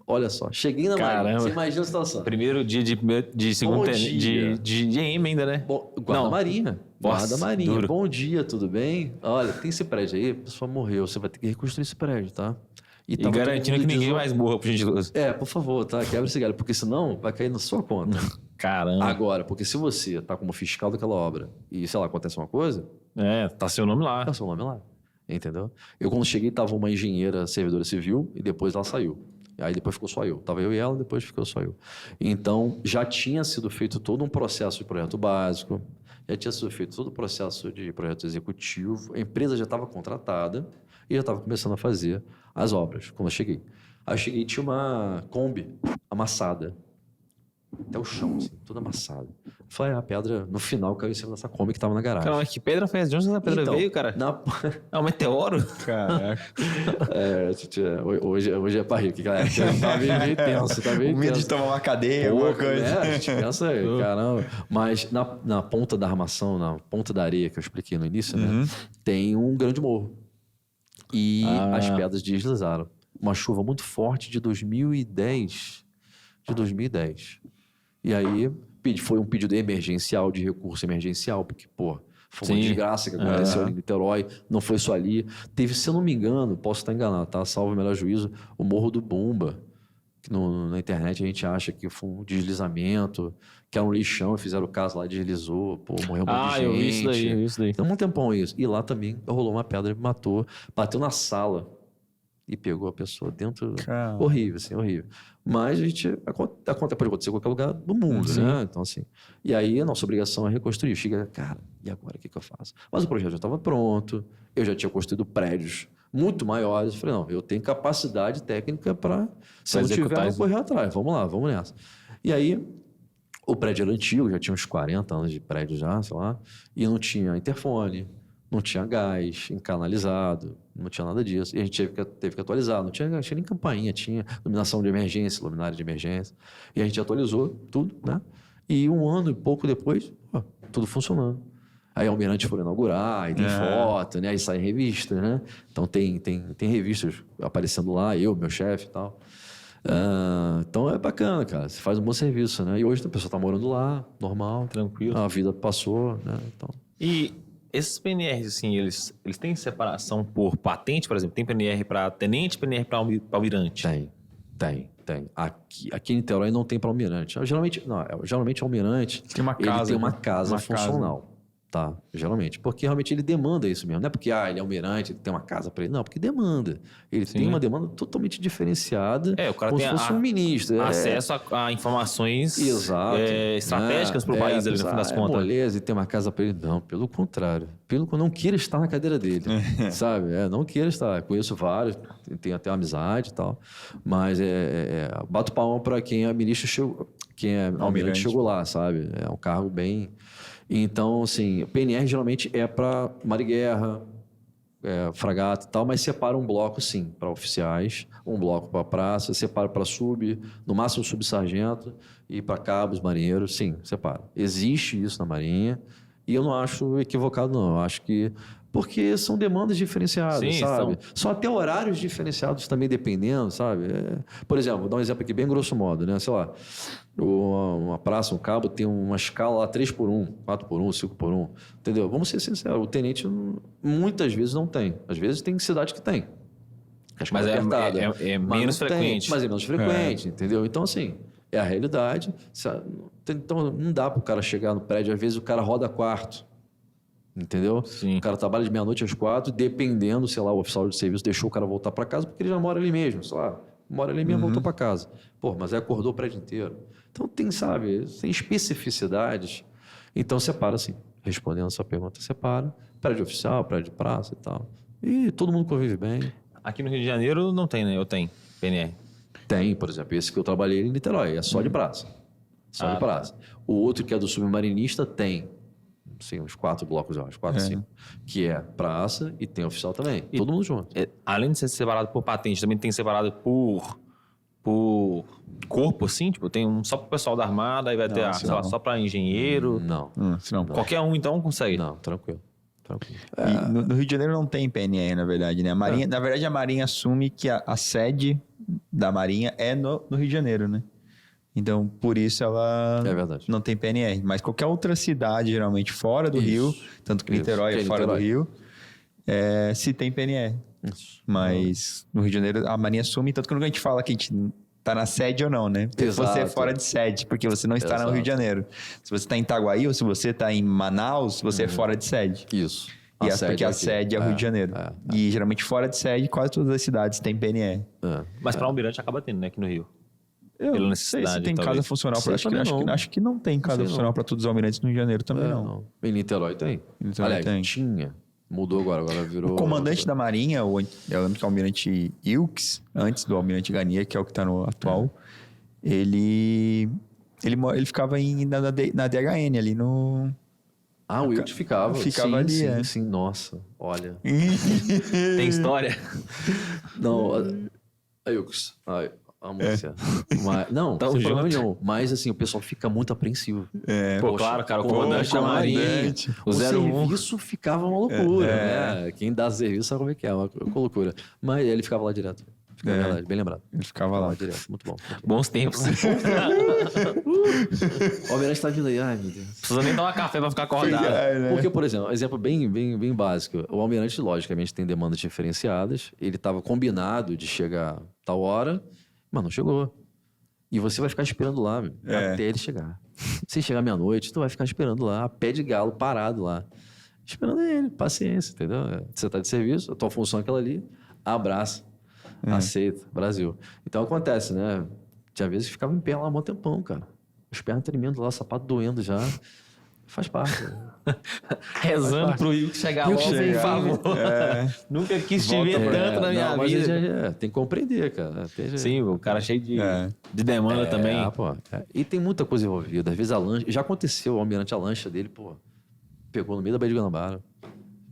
Olha só, cheguei na Marinha, você imagina a situação. Primeiro dia de segundo de EM ainda, né? Guarda-marinha. Guarda-marinha. Duro. Bom dia, tudo bem? Olha, tem esse prédio aí, a pessoa morreu, você vai ter que reconstruir esse prédio, tá? E garantindo que ninguém mais morra, por gentileza. Por favor, tá? Quebra esse galho, porque senão vai cair na sua conta. Caramba. Agora, porque se você tá como fiscal daquela obra e, sei lá, acontece uma coisa... Tá seu nome lá. Tá seu nome lá. Entendeu? Eu, quando cheguei, tava uma engenheira servidora civil e depois ela saiu. Aí depois ficou só eu. Tava eu e ela, depois ficou só eu. Então, já tinha sido feito todo um processo de projeto básico, já tinha sido feito todo o processo de projeto executivo, a empresa já estava contratada e já estava começando a fazer as obras, quando eu cheguei. Aí eu cheguei e tinha uma Kombi amassada. Até o chão, assim, toda amassada. Falei, a pedra, no final, caiu em cima dessa Kombi que tava na garagem. Cara, mas que pedra foi essa? De onde essa pedra veio, cara? É um meteoro? Caraca. Hoje é pra rir, porque galera, tá meio tenso, tá meio O medo de tomar uma cadeia, alguma coisa. A gente pensa, caramba. Mas na ponta da armação, na ponta da areia que eu expliquei no início, né? Tem um grande morro. E as pedras deslizaram. Uma chuva muito forte de 2010. E aí, foi um pedido emergencial, de recurso emergencial, porque, pô, foi uma desgraça que aconteceu em Niterói, não foi só ali. Teve, se eu não me engano, posso estar enganado, tá? Salvo o melhor juízo, o Morro do Bumba, que na internet a gente acha que foi um deslizamento, que era um lixão, fizeram o caso lá, deslizou, pô, morreu um monte de gente. Eu vi isso daí. Então, um tempão isso. E lá também rolou uma pedra e matou, bateu na sala e pegou a pessoa dentro. Caramba. Horrível, assim, horrível. Mas a gente, pode acontecer em qualquer lugar do mundo, né? Então, assim, e aí a nossa obrigação é reconstruir. Chega, cara, e agora o que eu faço? Mas o projeto já estava pronto, eu já tinha construído prédios muito maiores. Eu falei, não, eu tenho capacidade técnica para, se eu não tiver, eu vou correr atrás. Vamos lá, vamos nessa. E aí, o prédio era antigo, já tinha uns 40 anos de prédio já, sei lá, e não tinha interfone, não tinha gás canalizado, não tinha nada disso. E a gente teve que atualizar, não tinha nem campainha, tinha iluminação de emergência, luminária de emergência. E a gente atualizou tudo, né? E um ano e pouco depois, tudo funcionando. Aí a Almirante foi inaugurar, aí tem foto, né? Aí sai revista, né? Então tem revistas aparecendo lá, eu, meu chefe e tal. Então é bacana, cara. Você faz um bom serviço, né? E hoje a pessoa tá morando lá, normal. Tranquilo. A vida passou, né? Então... E esses PNRs, assim, eles têm separação por patente, por exemplo? Tem PNR para tenente, PNR para almirante? Tem. Aqui em Niterói não tem para almirante. Geralmente o almirante tem uma casa, ele tem uma casa funcional. Tá, geralmente. Porque realmente ele demanda isso mesmo. Não é porque ele é almirante, ele tem uma casa para ele. Não, porque demanda. Ele tem uma demanda totalmente diferenciada. O cara como tem se fosse um ministro. Acesso a informações estratégicas para o país, ali, no fim das contas. Beleza, e tem uma casa para ele. Não, pelo contrário. Não queira estar na cadeira dele. Sabe? Não queira estar. Conheço vários, tenho até amizade e tal. Mas bato palma para quem é ministro chegou. Quem é almirante chegou lá, sabe? É um cargo bem... Então, assim, o PNR geralmente é para mar e guerra, fragata e tal, mas separa um bloco, sim, para oficiais, um bloco para praça, separa para no máximo subsargento, e para cabos, marinheiros, sim, separa. Existe isso na Marinha, e eu não acho equivocado, não. Eu acho que... Porque são demandas diferenciadas, sim, sabe? São até horários diferenciados também, dependendo, sabe? Por exemplo, vou dar um exemplo aqui, bem grosso modo, né? Sei lá, uma praça, um cabo, tem uma escala lá 3x1, 4x1, 5x1, entendeu? Vamos ser sinceros, o tenente muitas vezes não tem. Às vezes tem cidade que tem. Mas é menos frequente. Mas é menos frequente, entendeu? Então, assim, é a realidade. Então, não dá para o cara chegar no prédio, às vezes o cara roda quarto. Entendeu? Sim. O cara trabalha de meia-noite às 4, dependendo, sei lá, o oficial de serviço deixou o cara voltar para casa porque ele já mora ali mesmo, sei lá, mora ali mesmo, voltou para casa. Mas acordou o prédio inteiro. Então tem especificidades. Então separa assim, respondendo a sua pergunta, separa prédio oficial, prédio de praça e tal. E todo mundo convive bem. Aqui no Rio de Janeiro não tem, né? Eu tenho PNR. Tem, por exemplo, esse que eu trabalhei em Niterói, é só de praça. Só de praça. Tá. O outro que é do submarinista tem. Sim, uns 4 blocos, eu acho, 4, 5. Que é praça e tem oficial também. Todo mundo junto. Além de ser separado por patente, também tem separado por corpo, assim? Tipo, tem só pro pessoal da Armada, aí vai ter, só para engenheiro? Não. Qualquer um, então, consegue? Não, tranquilo. E no Rio de Janeiro não tem PNR, na verdade, né? Na verdade, a Marinha assume que a sede da Marinha é no Rio de Janeiro, né? Então, por isso ela não tem PNR. Mas qualquer outra cidade, geralmente fora do Rio, tanto que Niterói é fora do Rio, se tem PNR. Isso. Mas no Rio de Janeiro a Marinha assume, tanto que quando a gente fala que a gente tá na sede ou não, né? Porque você é fora de sede, porque você não está no Rio de Janeiro. Se você está em Itaguaí ou se você está em Manaus, você é fora de sede. Isso. Porque a sede é o Rio de Janeiro. E geralmente fora de sede, quase todas as cidades têm PNR. Mas para Almirante acaba tendo, né? Aqui no Rio. Eu não sei se tem casa funcional. Acho que não tem casa funcional para todos os almirantes no Rio de Janeiro também, não. Em Niterói tem. Aliás, tinha. Mudou agora virou... O comandante da Marinha, o almirante Ilks, antes do almirante Garnier, que é o que está no atual, ele ficava na DHN ali no... O Ilks ficava. Ficava ali, Sim, nossa, olha. Tem história? Não, Ilks... Mas, não, sem problema nenhum. Mas, assim, o pessoal fica muito apreensivo. Claro, cara, o comandante da Marinha, o serviço ficava uma loucura, né? Quem dá serviço sabe como é que é, uma loucura. Mas ele ficava lá direto. Verdade, bem lembrado. Ele ficava lá direto, muito bom. Bons tempos. O Almirante tá vindo aí, ai meu Deus. Não precisa nem tomar café pra ficar acordado. Porque, por exemplo, um exemplo bem básico. O Almirante, logicamente, tem demandas diferenciadas. Ele estava combinado de chegar tal hora, mas não chegou. E você vai ficar esperando lá, até ele chegar. Se chegar meia-noite, tu vai ficar esperando lá, a pé de galo, parado lá. Esperando ele, paciência, entendeu? Você tá de serviço, a tua função é aquela ali, abraça, aceita, Brasil. Então acontece, né? Tinha vezes que ficava em pé lá há um tempão, cara. Os pernas tremendo lá, sapato doendo já. Faz parte. Rezando pro Rio chegar logo, por favor. Nunca quis te ver tanto na minha vida. Tem que compreender, cara. Sim, o cara cheio de demanda também. Pô. E tem muita coisa envolvida. Às vezes a lancha... Já aconteceu, o almirante, a lancha dele, pô, pegou no meio da Baía de Guanabara.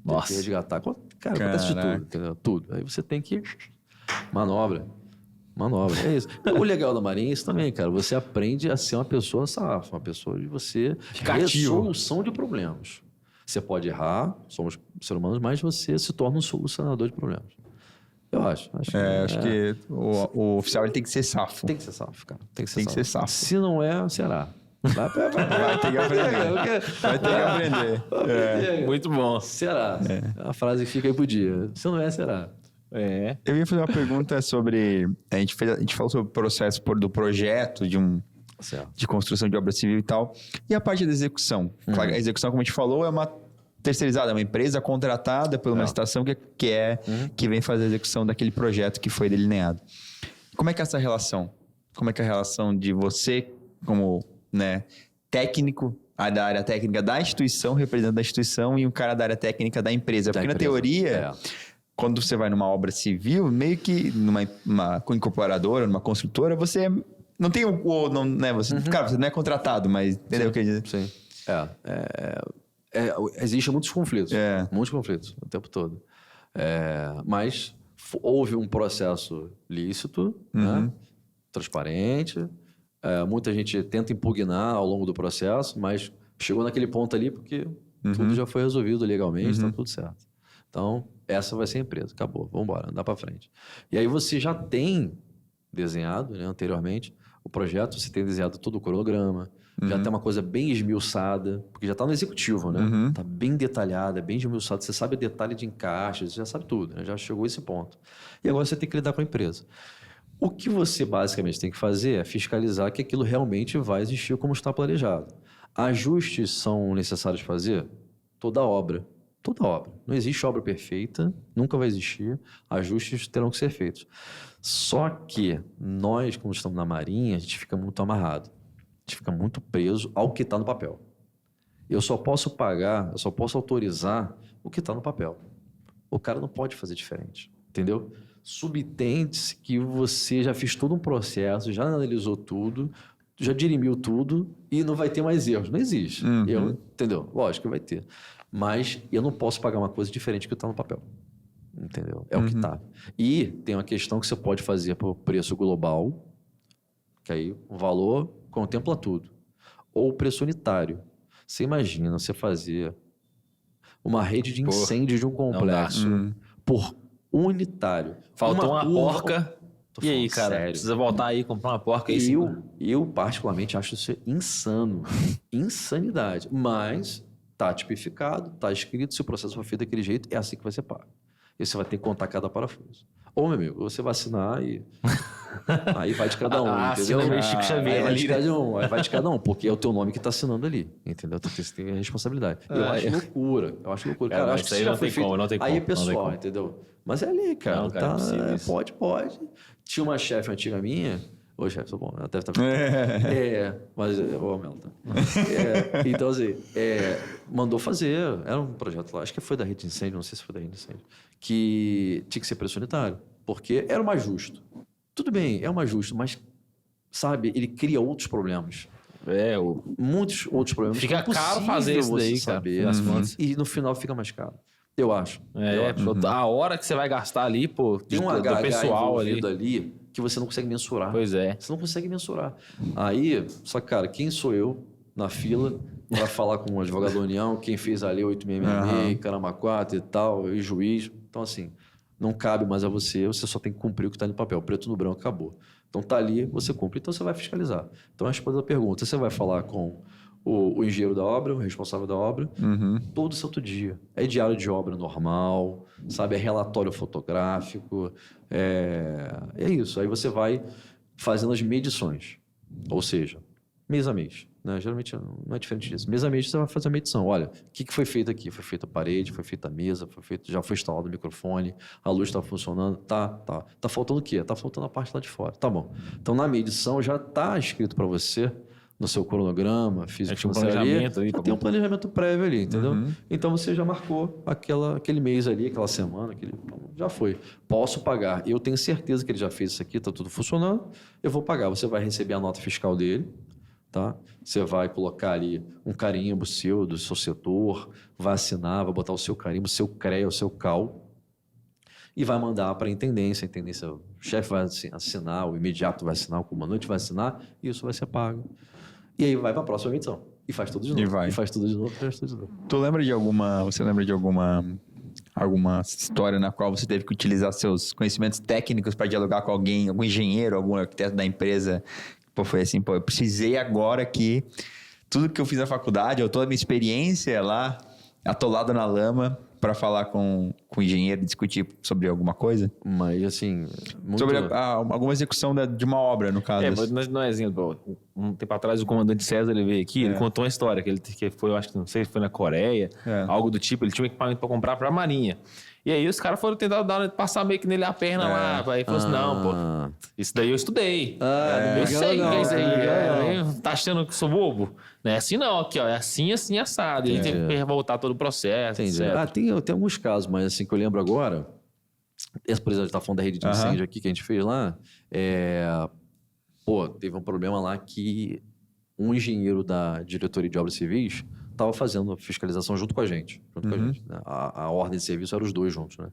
Nossa. Resgatar. Cara, acontece de tudo, entendeu? Tudo. Aí você tem que... Manobra. É isso. O legal da Marinha é isso também, cara. Você aprende a ser uma pessoa safa, uma pessoa de você... Resolução de problemas. Você pode errar, somos seres humanos, mas você se torna um solucionador de problemas. Eu acho. Acho que o oficial ele tem que ser safo. Tem que ser safo, cara. Tem que ser safo. Se não é, será. Vai ter que aprender. Vai ter que aprender. Muito bom. Será. A frase fica aí pro dia. Se não é, será. Eu ia fazer uma pergunta sobre... A gente falou sobre o processo do projeto, de construção de obra civil e tal. E a parte da execução? Claro, a execução, como a gente falou, é uma terceirizada, é uma empresa contratada por uma licitação que vem fazer a execução daquele projeto que foi delineado. Como é que é essa relação? Como é que é a relação de você, como técnico, da área técnica da instituição, representante da instituição, e um cara da área técnica da empresa? Porque na teoria... Quando você vai numa obra civil, meio que numa incorporadora, numa construtora, você não tem cara, você não é contratado, mas entendeu o que eu quero dizer? Sim. Existem muitos conflitos. Muitos conflitos o tempo todo. Mas houve um processo lícito, transparente. Muita gente tenta impugnar ao longo do processo, mas chegou naquele ponto ali porque tudo já foi resolvido legalmente, está tudo certo. Então, essa vai ser a empresa. Acabou. Vamos embora. Andar para frente. E aí você já tem desenhado, anteriormente, o projeto. Você tem desenhado todo o cronograma. Já tem uma coisa bem esmiuçada. Porque já está no executivo, né? Está bem detalhada, bem esmiuçada. Você sabe o detalhe de encaixe. Você já sabe tudo, né? Já chegou a esse ponto. E agora você tem que lidar com a empresa. O que você basicamente tem que fazer é fiscalizar que aquilo realmente vai existir como está planejado. Ajustes são necessários fazer? Toda obra. Não existe obra perfeita, nunca vai existir. Ajustes terão que ser feitos. Só que nós, quando estamos na Marinha, a gente fica muito amarrado. A gente fica muito preso ao que está no papel. Eu só posso autorizar o que está no papel. O cara não pode fazer diferente, entendeu? Subtende-se que você já fez todo um processo, já analisou tudo, já dirimiu tudo e não vai ter mais erros. Não existe. Entendeu? Lógico que vai ter. Mas eu não posso pagar uma coisa diferente do que está no papel. Entendeu? É o que está. E tem uma questão que você pode fazer por preço global, que aí o valor contempla tudo. Ou o preço unitário. Você imagina você fazer uma rede de incêndio de um complexo por unitário. Faltou uma porca. E aí, cara? Sério. Precisa voltar aí e comprar uma porca aí. Eu particularmente acho isso insano. Insanidade. Mas... Está tipificado, está escrito, se o processo for feito daquele jeito, é assim que vai ser pago. E você vai ter que contar cada parafuso. Ou, meu amigo, você vai assinar e... Aí vai de cada um, entendeu? Assina meio Chico Xavier. Aí vai de cada um, porque é o teu nome que está assinando ali, entendeu? Você tem a responsabilidade. Eu acho loucura. Cara, eu acho que isso já foi feito. Não tem como. Aí é pessoal, entendeu? Mas é ali, cara. Não, cara, pode. Tinha uma chefe antiga minha... Ô, chefe, sou bom. Ela deve estar... Mas eu amo ela, tá? Então, assim, mandou fazer... Era um projeto lá, acho que foi da rede de incêndio, não sei se foi da rede de incêndio, que tinha que ser preço unitário, porque era o mais justo. Tudo bem, é o mais justo, mas, sabe, ele cria outros problemas. Muitos outros problemas. Fica caro fazer isso daí, cara. E no final fica mais caro. Eu acho. A hora que você vai gastar ali, pô, tem um do pessoal ali que você não consegue mensurar. Pois é. Você não consegue mensurar. Aí, só que, cara, quem sou eu na fila para falar com o advogado da União, quem fez a lei 8666, caramba 4 e tal, e juiz. Então, assim, não cabe mais a você só tem que cumprir o que está no papel. Preto no branco, acabou. Então, tá ali, você cumpre. Então, você vai fiscalizar. Então, a resposta da pergunta, você vai falar com o engenheiro da obra, o responsável da obra, todo santo dia. É diário de obra normal, sabe? É relatório fotográfico, é isso. Aí você vai fazendo as medições, ou seja, mês a mês. Né? Geralmente não é diferente disso. Mês a mês você vai fazer a medição. Olha, o que foi feito aqui? Foi feita a parede, foi feita a mesa, já foi instalado o microfone, a luz está funcionando, tá. Faltando o quê? Tá faltando a parte lá de fora. Tá bom. Então, na medição já está escrito para você, no seu cronograma físico, tinha um planejamento ali. tem um planejamento prévio ali, entendeu? Então você já marcou aquele mês ali, aquela semana, já foi. Posso pagar. Eu tenho certeza que ele já fez isso aqui, está tudo funcionando. Eu vou pagar. Você vai receber a nota fiscal dele, tá? Você vai colocar ali um carimbo seu, do seu setor, vai assinar, vai botar o seu carimbo, o seu CREA, o seu CAL, e vai mandar para a intendência. A intendência, o chefe vai assinar, o imediato vai assinar, o comandante vai assinar, e isso vai ser pago. E aí vai para a próxima edição. E faz tudo de novo. E faz tudo de novo, faz tudo de novo. Você lembra de alguma história na qual você teve que utilizar seus conhecimentos técnicos para dialogar com alguém, algum engenheiro, algum arquiteto da empresa? Pô, foi assim, eu precisei agora que tudo que eu fiz na faculdade, ou toda a minha experiência lá, atolado na lama, para falar com o engenheiro, discutir sobre alguma coisa? Mas, assim... Sobre alguma execução de uma obra, no caso. Mas não é exemplo. Um tempo atrás, o comandante César, ele veio aqui, ele contou uma história, que foi, eu acho que não sei se foi na Coreia, algo do tipo, ele tinha um equipamento para comprar para a Marinha. E aí os caras foram tentar passar meio que nele a perna lá. Aí falou assim, não, pô, isso daí eu estudei. Eu sei que é isso aí. Tá achando que sou bobo? Não é assim não, aqui ó, é assim, assado. E aí tem que voltar todo o processo, etc. Tem alguns casos, mas assim que eu lembro agora, por exemplo, a gente tá falando da rede de incêndio aqui que a gente fez lá, teve um problema lá que um engenheiro da diretoria de obras civis estava fazendo fiscalização junto com a gente. Né? A ordem de serviço era os dois juntos, né?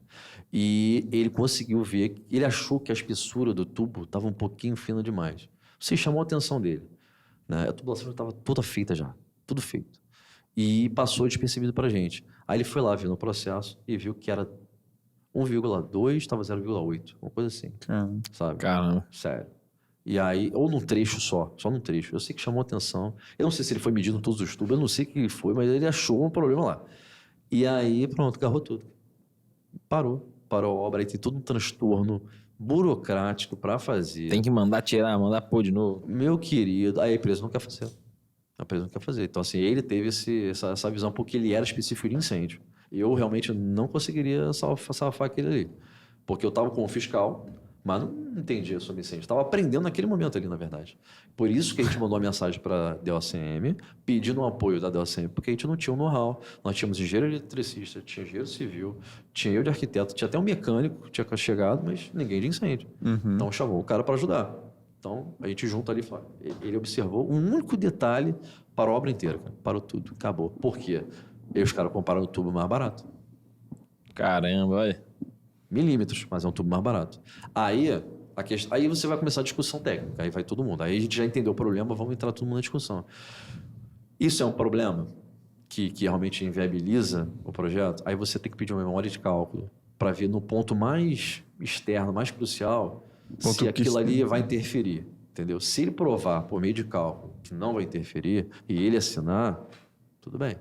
E ele conseguiu ver, ele achou que a espessura do tubo estava um pouquinho fina demais. Você chamou a atenção dele. Né? A tubulação já estava toda feita já, tudo feito. E passou despercebido para a gente. Aí ele foi lá, viu no processo e viu que era 1,2, estava 0,8, uma coisa assim. Sabe? Caramba. Sério. E aí, ou num trecho só num trecho. Eu sei que chamou atenção. Eu não sei se ele foi medindo todos os tubos, eu não sei o que foi, mas ele achou um problema lá. E aí, pronto, agarrou tudo. Parou a obra. Aí tem todo um transtorno burocrático para fazer. Tem que mandar tirar, mandar pôr de novo. Meu querido, aí a empresa não quer fazer. Então, assim, ele teve essa visão porque ele era específico de incêndio. Eu realmente não conseguiria safar aquele ali. Porque eu estava com o fiscal, mas não entendia sobre incêndio. Estava aprendendo naquele momento ali, na verdade. Por isso que a gente mandou uma mensagem para a DOCM, pedindo um apoio da DOCM, porque a gente não tinha um know-how. Nós tínhamos engenheiro eletricista, tinha engenheiro civil, tinha eu de arquiteto, tinha até um mecânico que tinha chegado, mas ninguém de incêndio. Então chamou o cara para ajudar. Então a gente junta ali e fala. Ele observou um único detalhe para a obra inteira, cara. Parou tudo, acabou. Por quê? E os caras compraram o tubo mais barato. Caramba, olha. Milímetros, mas é um tubo mais barato. Aí você vai começar a discussão técnica, aí vai todo mundo. Aí a gente já entendeu o problema, vamos entrar todo mundo na discussão. Isso é um problema que realmente inviabiliza o projeto? Aí você tem que pedir uma memória de cálculo para ver no ponto mais externo, mais crucial, se aquilo ali vai interferir. Entendeu? Se ele provar por meio de cálculo que não vai interferir e ele assinar, tudo bem.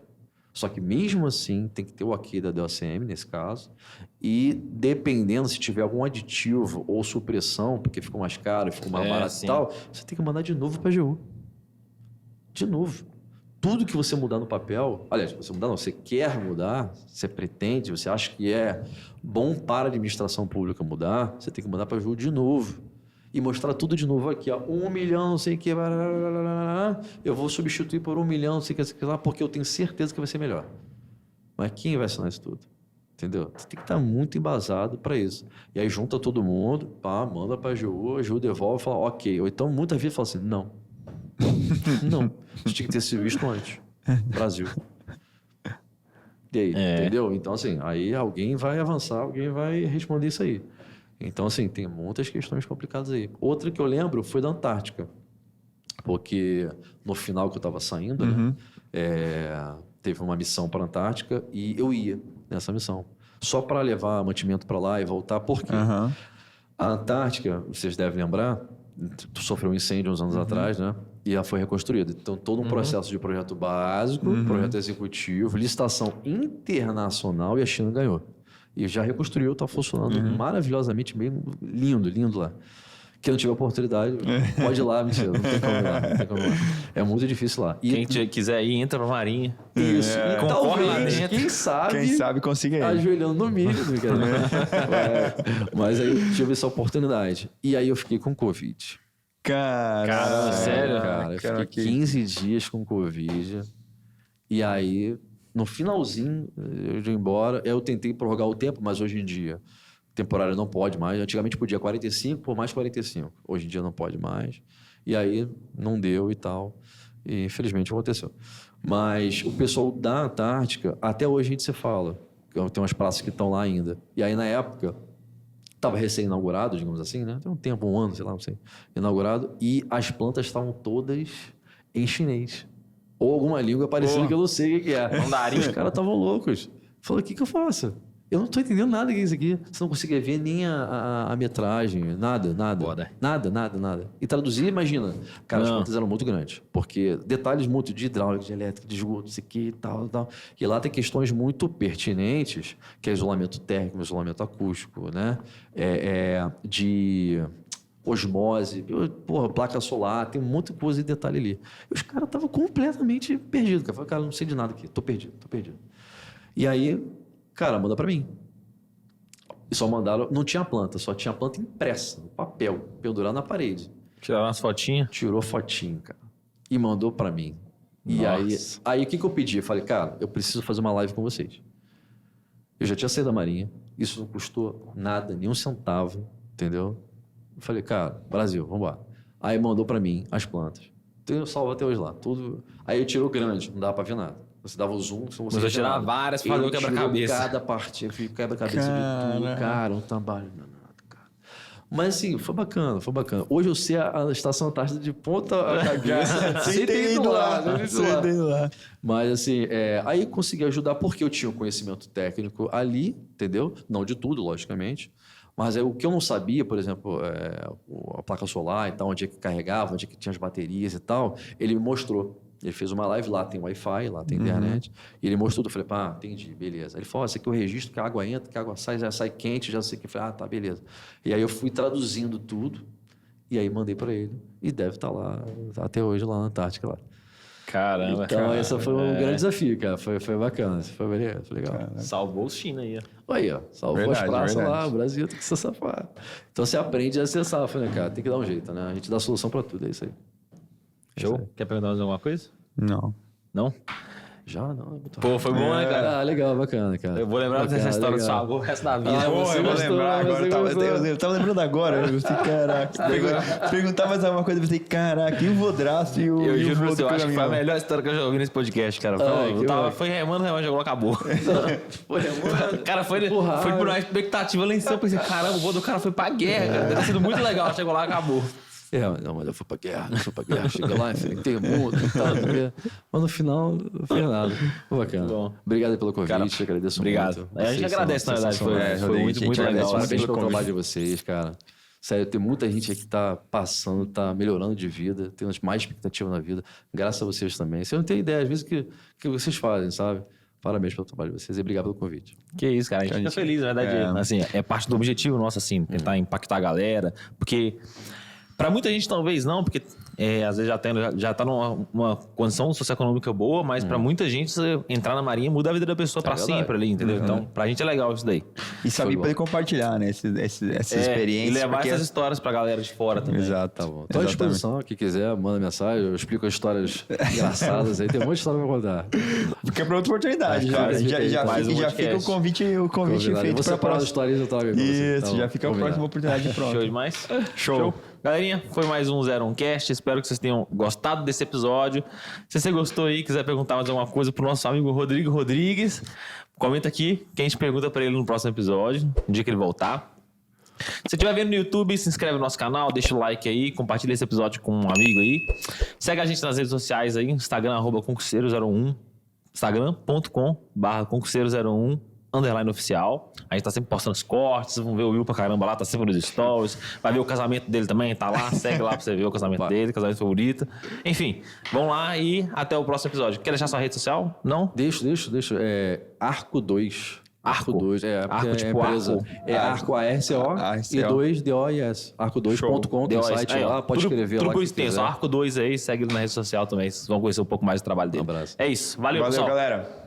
Só que mesmo assim tem que ter o ok da DOCM nesse caso e dependendo se tiver algum aditivo ou supressão, porque ficou mais caro, ficou mais barato e tal, você tem que mandar de novo para a AGU. De novo. Tudo que você mudar no papel, aliás, você quer mudar, você pretende, você acha que é bom para a administração pública mudar, você tem que mandar para a AGU de novo. E mostrar tudo de novo aqui, ó, 1 milhão, não sei o que, eu vou substituir por 1 milhão, não sei o que lá, porque eu tenho certeza que vai ser melhor. Mas quem vai assinar isso tudo? Entendeu? Você tem que estar muito embasado para isso. E aí junta todo mundo, manda para a AGU devolve e fala, ok. Ou então muitas vezes fala assim, não. Não. Isso tinha que ter sido visto antes. Brasil. E aí, entendeu? Então, assim, aí alguém vai avançar, alguém vai responder isso aí. Então, assim, tem muitas questões complicadas aí. Outra que eu lembro foi da Antártica. Porque no final que eu estava saindo, né, teve uma missão para a Antártica e eu ia nessa missão. Só para levar mantimento para lá e voltar. Por quê? A Antártica, vocês devem lembrar, sofreu um incêndio uns anos atrás, né? E ela foi reconstruída. Então, todo um processo de projeto básico, projeto executivo, licitação internacional e a China ganhou. E já reconstruiu, está funcionando maravilhosamente, bem lindo lá. Quem não tiver oportunidade, pode ir lá, mentira, não tem como ir lá, É muito difícil lá. E quem quiser ir, entra pra Marinha. Isso. E talvez, quem sabe consiga ir. Ajoelhando no milho. Mas aí eu tive essa oportunidade. E aí eu fiquei com Covid. Caramba, sério? Cara, eu fiquei 15 dias com Covid. E aí, no finalzinho, eu ia embora. Eu tentei prorrogar o tempo, mas hoje em dia, temporário não pode mais. Antigamente podia 45 por mais 45. Hoje em dia não pode mais. E aí, não deu e tal. E infelizmente aconteceu. Mas o pessoal da Antártica, até hoje a gente se fala. Tem umas praças que estão lá ainda. E aí, na época, estava recém-inaugurado, digamos assim, né? Tem um tempo, um ano, sei lá, não sei. Inaugurado. E as plantas estavam todas em chinês. Ou alguma língua parecida que eu não sei o que é. Mandarim. Os caras estavam loucos. Falei, o que eu faço? Eu não tô entendendo nada que é isso aqui. Você não conseguia ver nem a metragem, nada. Foda. Nada. E traduzir, imagina. Cara, as plantas eram muito grandes. Porque detalhes muito de hidráulica, de elétrica, de esgoto, isso aqui e tal. E lá tem questões muito pertinentes, que é isolamento térmico, isolamento acústico, né? De osmose, porra, placa solar, tem um monte de coisa e detalhe ali. E os caras estavam completamente perdidos. Eu falei, cara, não sei de nada aqui, tô perdido. E aí, cara, manda pra mim. E só mandaram, não tinha planta, só tinha planta impressa, no papel, pendurada na parede. Tiraram umas fotinhas? Tirou fotinho, cara. E mandou pra mim. E aí o que eu pedi? Eu falei, cara, eu preciso fazer uma live com vocês. Eu já tinha saído da Marinha, isso não custou nada, nem um centavo, entendeu? Eu falei, cara, Brasil, vamos embora. Aí mandou pra mim as plantas. Eu salvo até hoje lá, tudo. Aí eu tirou grande, não dava pra ver nada. Você dava o zoom, você não conseguia tirar várias pra fazer o quebra-cabeça. Cada parte, eu fiz quebra-cabeça de tudo, cara, um trabalho danado, cara. Mas assim, foi bacana. Hoje eu sei a Estação Antártida de ponta a cabeça. Sem ter ido lá. Mas assim, aí eu consegui ajudar porque eu tinha um conhecimento técnico ali, entendeu? Não de tudo, logicamente. Mas o que eu não sabia, por exemplo, a placa solar e tal, onde é que carregava, onde é que tinha as baterias e tal, ele me mostrou. Ele fez uma live lá, tem Wi-Fi, lá tem internet. E ele mostrou tudo. Eu falei, entendi, beleza. Ele falou, esse aqui é o registro, que a água entra, que a água sai, já sai quente, já sei o que. Eu falei, tá, beleza. E aí eu fui traduzindo tudo, e aí mandei para ele. E deve estar lá, até hoje, lá na Antártica. Lá. Caramba. Então, esse foi um grande desafio, cara. Foi bacana, foi legal. Caramba. Salvou os China aí, ó. Aí, ó. Salvou as praças lá, o Brasil tem que ser safado. Então, você aprende a ser safo, né, cara? Tem que dar um jeito, né? A gente dá solução para tudo, é isso aí. Show? Quer perguntar mais alguma coisa? Não. Não? Já não, é muito Pô, foi bom, né, cara? Legal, bacana, cara. Eu vou lembrar dessa história do sabor o resto da vida. Eu vou lembrar agora. Eu tava lembrando agora. Eu falei, caraca. Perguntar mais alguma coisa, eu falei, caraca, e o Vodraço e o. Eu juro pra você, eu acho que foi a melhor história que eu já ouvi nesse podcast, cara. Foi remando, jogou, acabou. Foi remando. Cara, foi por uma expectativa lá em cima. Eu pensei, caramba, o vô do cara foi pra guerra, cara. Deve ter sido muito legal. Chegou lá, acabou. Não, mas eu fui pra guerra, chega lá, enfrentei o mundo e tal. Mas no final, não fez nada. Foi bacana. Bom. Obrigado pelo convite, cara, agradeço muito. A gente agradece, na verdade. Foi muito legal. Parabéns pelo trabalho de vocês, cara. Sério, tem muita gente aqui que tá passando, tá melhorando de vida, tem mais expectativa na vida, graças a vocês também. Você não tem ideia, às vezes, que vocês fazem, sabe? Parabéns pelo trabalho de vocês e obrigado pelo convite. Que isso, cara. A gente fica feliz, na verdade. Assim, é parte do objetivo nosso, assim, tentar impactar a galera, porque... Para muita gente, talvez não, porque às vezes já tá numa condição socioeconômica boa, mas para muita gente, entrar na Marinha muda a vida da pessoa para sempre ali, entendeu? Então, pra gente é legal isso daí. E saber poder compartilhar, né? Essa experiência. E levar essas histórias pra galera de fora também. Exato. Tá bom. Estou à disposição, quem quiser, manda mensagem, eu explico as histórias engraçadas aí, tem um monte de história pra contar. Fica pra outra oportunidade. Já fica o convite feito para próxima história eu trago. Isso, já fica a próxima oportunidade pronta. Show demais? Show. Galerinha, foi mais um 01cast. Espero que vocês tenham gostado desse episódio. Se você gostou aí, quiser perguntar mais alguma coisa pro nosso amigo Rodrigo Rodrigues, comenta aqui que a gente pergunta para ele no próximo episódio, no dia que ele voltar. Se estiver vendo no YouTube, se inscreve no nosso canal, deixa o like aí, compartilha esse episódio com um amigo aí. Segue a gente nas redes sociais aí, Instagram, @concurseiro01, instagram.com/concurseiro01. _oficial. A gente tá sempre postando os cortes, vão ver o Will pra caramba lá, tá sempre nos stories. Vai ver o casamento dele também, tá lá, segue lá pra você ver o casamento dele, casamento favorito. Enfim, vão lá e até o próximo episódio. Quer deixar sua rede social? Não? Deixa. Arco 2. Arco 2, Arco tipo empresa. Arco. Arco ARCO e 2 DOIS. Arco2.com, tem site lá, pode escrever lá. Tudo por extenso, Arco 2 aí, segue ele na rede social também. Vocês vão conhecer um pouco mais do trabalho dele. Um abraço. É isso. Valeu pessoal. Galera.